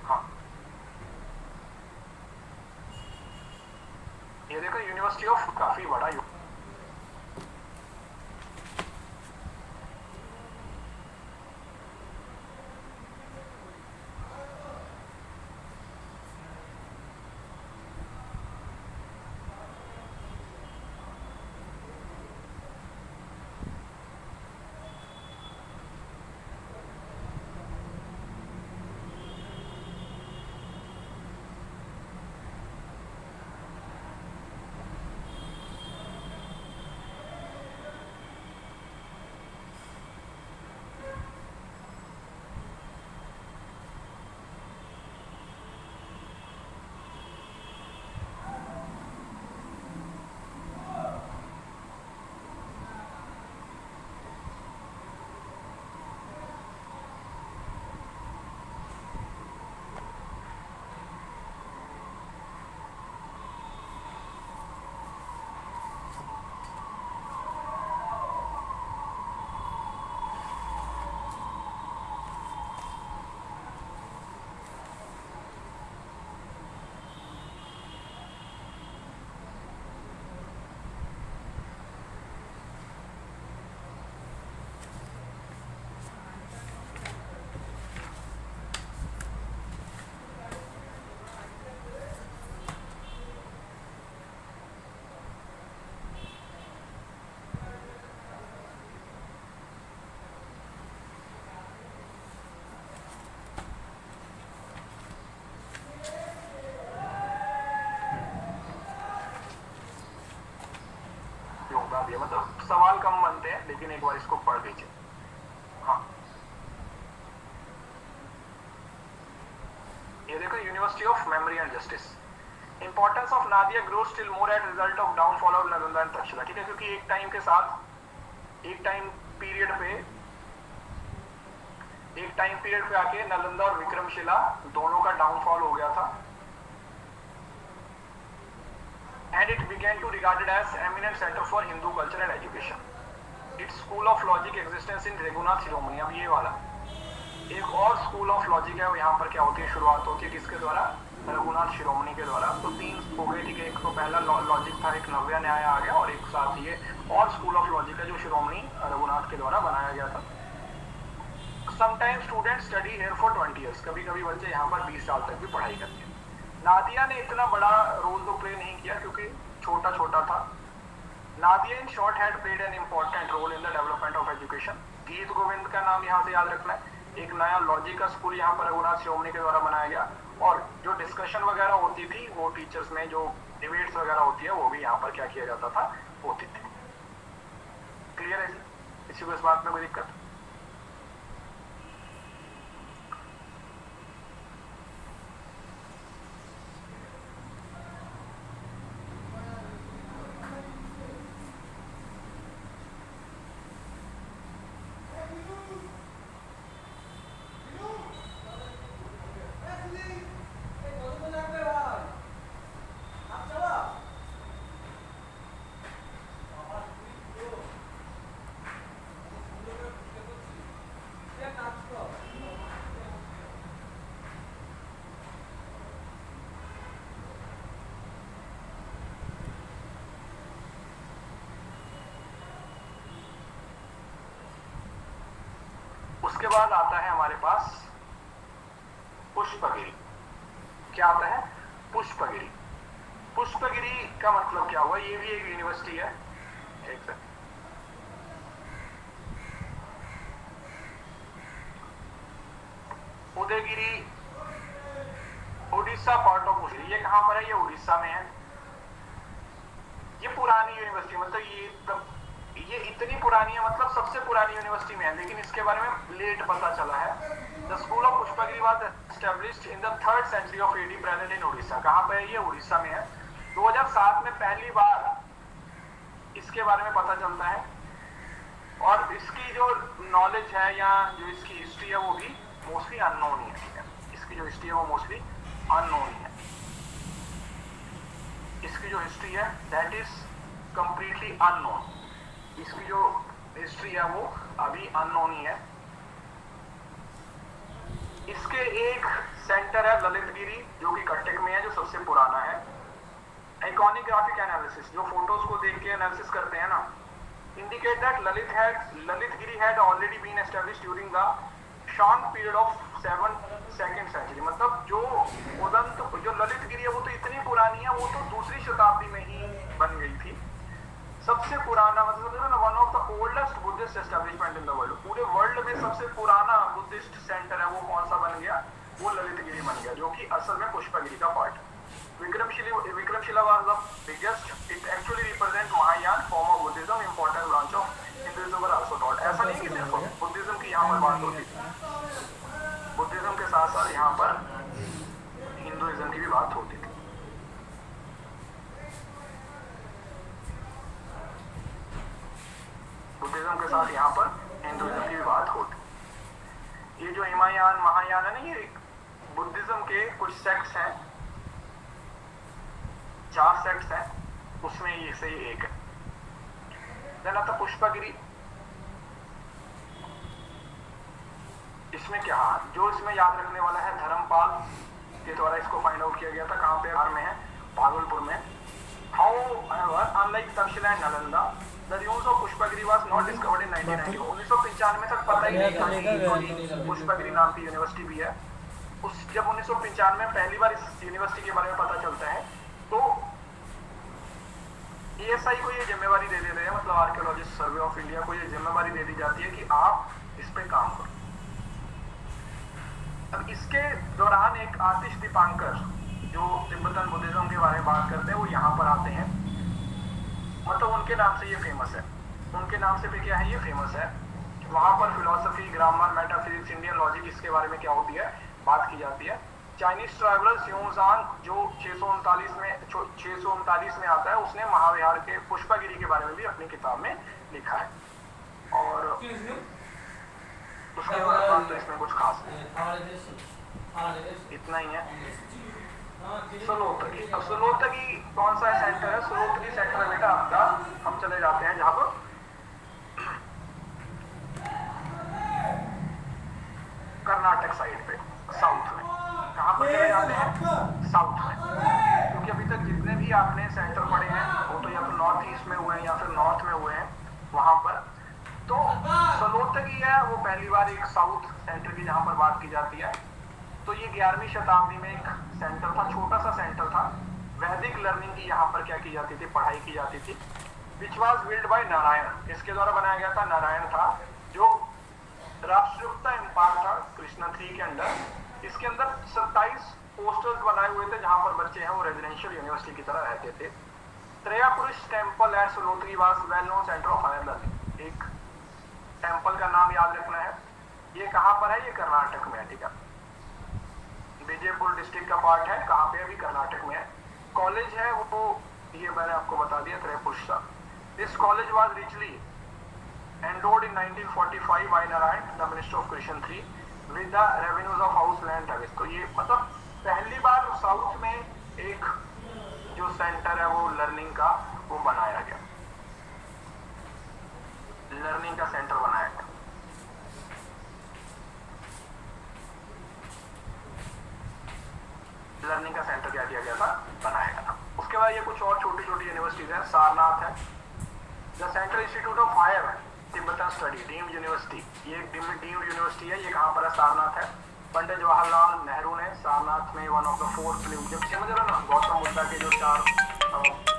Speaker 1: हाँ, ये देखो यूनिवर्सिटी ऑफ काफी बड़ा योगदान दिया। मतलब सवाल कम बनते हैं लेकिन एक बार इसको पढ़ लीजिए। हाँ, ये देखो university of memory and justice. Importance of Nadia grow still more at result of downfall of Nalanda and Takshashila, ठीक है। क्योंकि एक टाइम के साथ एक टाइम पीरियड पे आके नालंदा और विक्रमशिला दोनों का डाउनफॉल हो गया था। And it began to regarded as eminent center for Hindu culture and education. Its school of logic existence in Raghunath Shiromani। अब ये वाला एक और स्कूल ऑफ लॉजिक है, वो यहाँ पर क्या होती है, शुरुआत होती है किसके द्वारा? रघुनाथ शिरोमणि के द्वारा। तो 3 हो गए, ठीक है। एक तो पहला लॉजिक था, एक नव्य न्याय आ गया, और एक साथ ये और स्कूल ऑफ लॉजिक है जो शिरोमणि रघुनाथ के द्वारा बनाया गया था। Sometimes student study here for 20 years, कभी कभी बच्चे यहाँ पर 20 साल तक भी पढ़ाई करते हैं। नादिया ने इतना बड़ा रोल तो प्ले नहीं किया क्योंकि छोटा छोटा था। Nadia in short had played an important role in the development of education. Geet Govind का नाम यहाँ से याद रखना है। एक नया लॉजिक का स्कूल यहाँ पर रघुनाथ शिरोमणि के द्वारा बनाया गया, और जो डिस्कशन वगैरह होती थी वो टीचर्स में जो डिबेट्स वगैरह होती है वो भी यहाँ पर क्या किया जाता था, होती थी। क्लियर है? किसी को इस बात में कोई दिक्कत? उसके बाद आता है हमारे पास पुष्पगिरी। क्या आता है? पुष्पगिरी। पुष्पगिरी का मतलब क्या हुआ? ये भी एक यूनिवर्सिटी है। एक second, Udayagiri Orissa part of Pushpagiri, ये कहां पर है? ये उड़ीसा में है। ये पुरानी यूनिवर्सिटी, मतलब ये इतनी पुरानी है, मतलब सबसे पुरानी यूनिवर्सिटी में है, लेकिन इसके बारे में लेट पता चला है। The school of Pushpagiri was established in the 3rd century of AD, present in Orissa. कहां पे है? ये उड़ीसा में है। 2007 में पहली बार इसके बारे में पता चलता है, और इसकी जो नॉलेज है या जो इसकी हिस्ट्री है वो भी मोस्टली अननोन ही है। ठीक है, इसकी जो हिस्ट्री है वो मोस्टली अननोन ही है। इसकी जो हिस्ट्री है दैट इज कंप्लीटली अननोन। इसकी जो हिस्ट्री है वो अभी अननोन ही है। इसके एक सेंटर है ललितगिरी, जो कि कटक में है, जो सबसे पुराना है। आइकॉनिग्राफिक एनालिसिस, जो फोटोज को देख के एनालिसिस करते हैं ना, indicate that Lalitgiri had already been established during the short period of 2nd century। मतलब जो ललितगिरी है वो तो इतनी पुरानी है, वो तो 2री शताब्दी में ही बन गई थी। सबसे पुराना मतलब one of the oldest Buddhist establishment in the world. पूरे वर्ल्ड में सबसे पुराना बुद्धिस्ट सेंटर है वो कौन सा बन गया? वो ललितगिरी बन गया, जो कि असल में पुष्पगिरी का part. Vikramshila was the biggest. It actually represent Mahayana form of Buddhism, important branch of Hinduism were also taught. ऐसा नहीं कि सिर्फ बुद्धिज्म की यहाँ पर बात होती थी, बुद्धिज्म के साथ साथ यहाँ पर हिंदुइज्म की भी बात होती थी। बुद्धिज्म के साथ यहाँ पर हिंदुइज्म की भी बात होती। ये जो हिमायान महायान है ना, ये बुद्धिज्म के कुछ सेक्ट्स हैं, 4 सेक्ट्स हैं, उसमें ये से एक है। देन आता पुष्पगिरी। इसमें क्या, जो इसमें याद रखने वाला है, धर्मपाल के द्वारा इसको फाइंड आउट किया गया था। कहाँ पे? बिहार में है, भागलपुर में। However, unlike Takshila and Nalanda, the ruins of Pushpagiri was not discovered in 1990। 1995 तक पता ही नहीं था कि पुष्पगिरी नाम की यूनिवर्सिटी भी है। जब 1995 में पहली बार इस यूनिवर्सिटी के बारे में पता चलता है, तो ASI को ये जिम्मेवारी दे देते हैं, मतलब आर्कियोलॉजिस्ट सर्वे ऑफ इंडिया को ये जिम्मेवारी दे दी जाती है कि आप इस पे काम करो। अब इसके दौरान एक आतिश दीपांकर, जो तिब्बतन बुद्धिज्म के बारे में बात करते हैं, वो यहाँ पर आते हैं। मतलब उनके नाम से ये फेमस है, उनके नाम से भी क्या है, ये फेमस है। वहां पर philosophy, grammar, metaphysics, Indian logic, इसके बारे में क्या होती है, बात की जाती है। चाइनीज ट्रैवलर ह्यूजांग, जो 639 में आता है, उसने महाविहार के पुष्पगिरी के बारे में भी अपनी किताब में लिखा है। और उसके बाद तो इसमें कुछ खास नहीं, इतना ही है। सोलोतगी। अब सोलोतगी कौन सा सेंटर है? सोलोतगी सेंटर है बेटा आपका, हम चले जाते हैं जहां पर कर्नाटक साइड पे, साउथ में। कहां पर चले जाते हैं? साउथ में, क्योंकि अभी तक जितने भी आपने सेंटर पढ़े हैं वो तो या तो नॉर्थ ईस्ट में हुए हैं या फिर नॉर्थ में हुए हैं वहां पर। तो सोलोतगी है वो पहली बार एक साउथ सेंटर की जहां पर बात की जाती है। तो ये 11वीं शताब्दी में एक सेंटर था, छोटा सा सेंटर था। वैदिक लर्निंग की यहाँ पर क्या की जाती थी, पढ़ाई की जाती थी। Which was build by Narayan, इसके द्वारा बनाया गया था। नारायण था जो राष्ट्रगुप्ता एम्पायर था कृष्णा 3 के अंडर। इसके अंदर 27 पोस्टर्स बनाए हुए थे जहां पर बच्चे हैं वो रेजिडेंशियल यूनिवर्सिटी की तरह रहते थे। Trayapurusha temple at Salotgi was well known centre of higher learning. एक टेम्पल का नाम याद रखना है। ये कहां पर है? ये कर्नाटक में है, ठीक है। विजयपुर डिस्ट्रिक्ट का पार्ट है, कहां पे? अभी कर्नाटक में है। कॉलेज है वो, ये मैंने आपको बता दिया, Trayapurusha. This college was richly endowed in 1945 by Narayan, the Minister of Christian 3, with the revenues of house land tax। तो ये मतलब पहली बार साउथ में एक जो सेंटर है वो लर्निंग का वो बनाया गया, लर्निंग का सेंटर बनाया गया। लर्निंग का सेंटर क्या किया गया था, बनाया गया था। उसके बाद ये कुछ और छोटी छोटी यूनिवर्सिटीज हैं। सारनाथ है, the central institute of higher Tibetan study deemed university, ये एक डीम्ड यूनिवर्सिटी है। ये कहाँ पर है? सारनाथ है। पंडित जवाहरलाल नेहरू ने सारनाथ में 1 of the 4 फिल्म, जब समझ रहे हो ना, गौतम बुद्धा के जो 4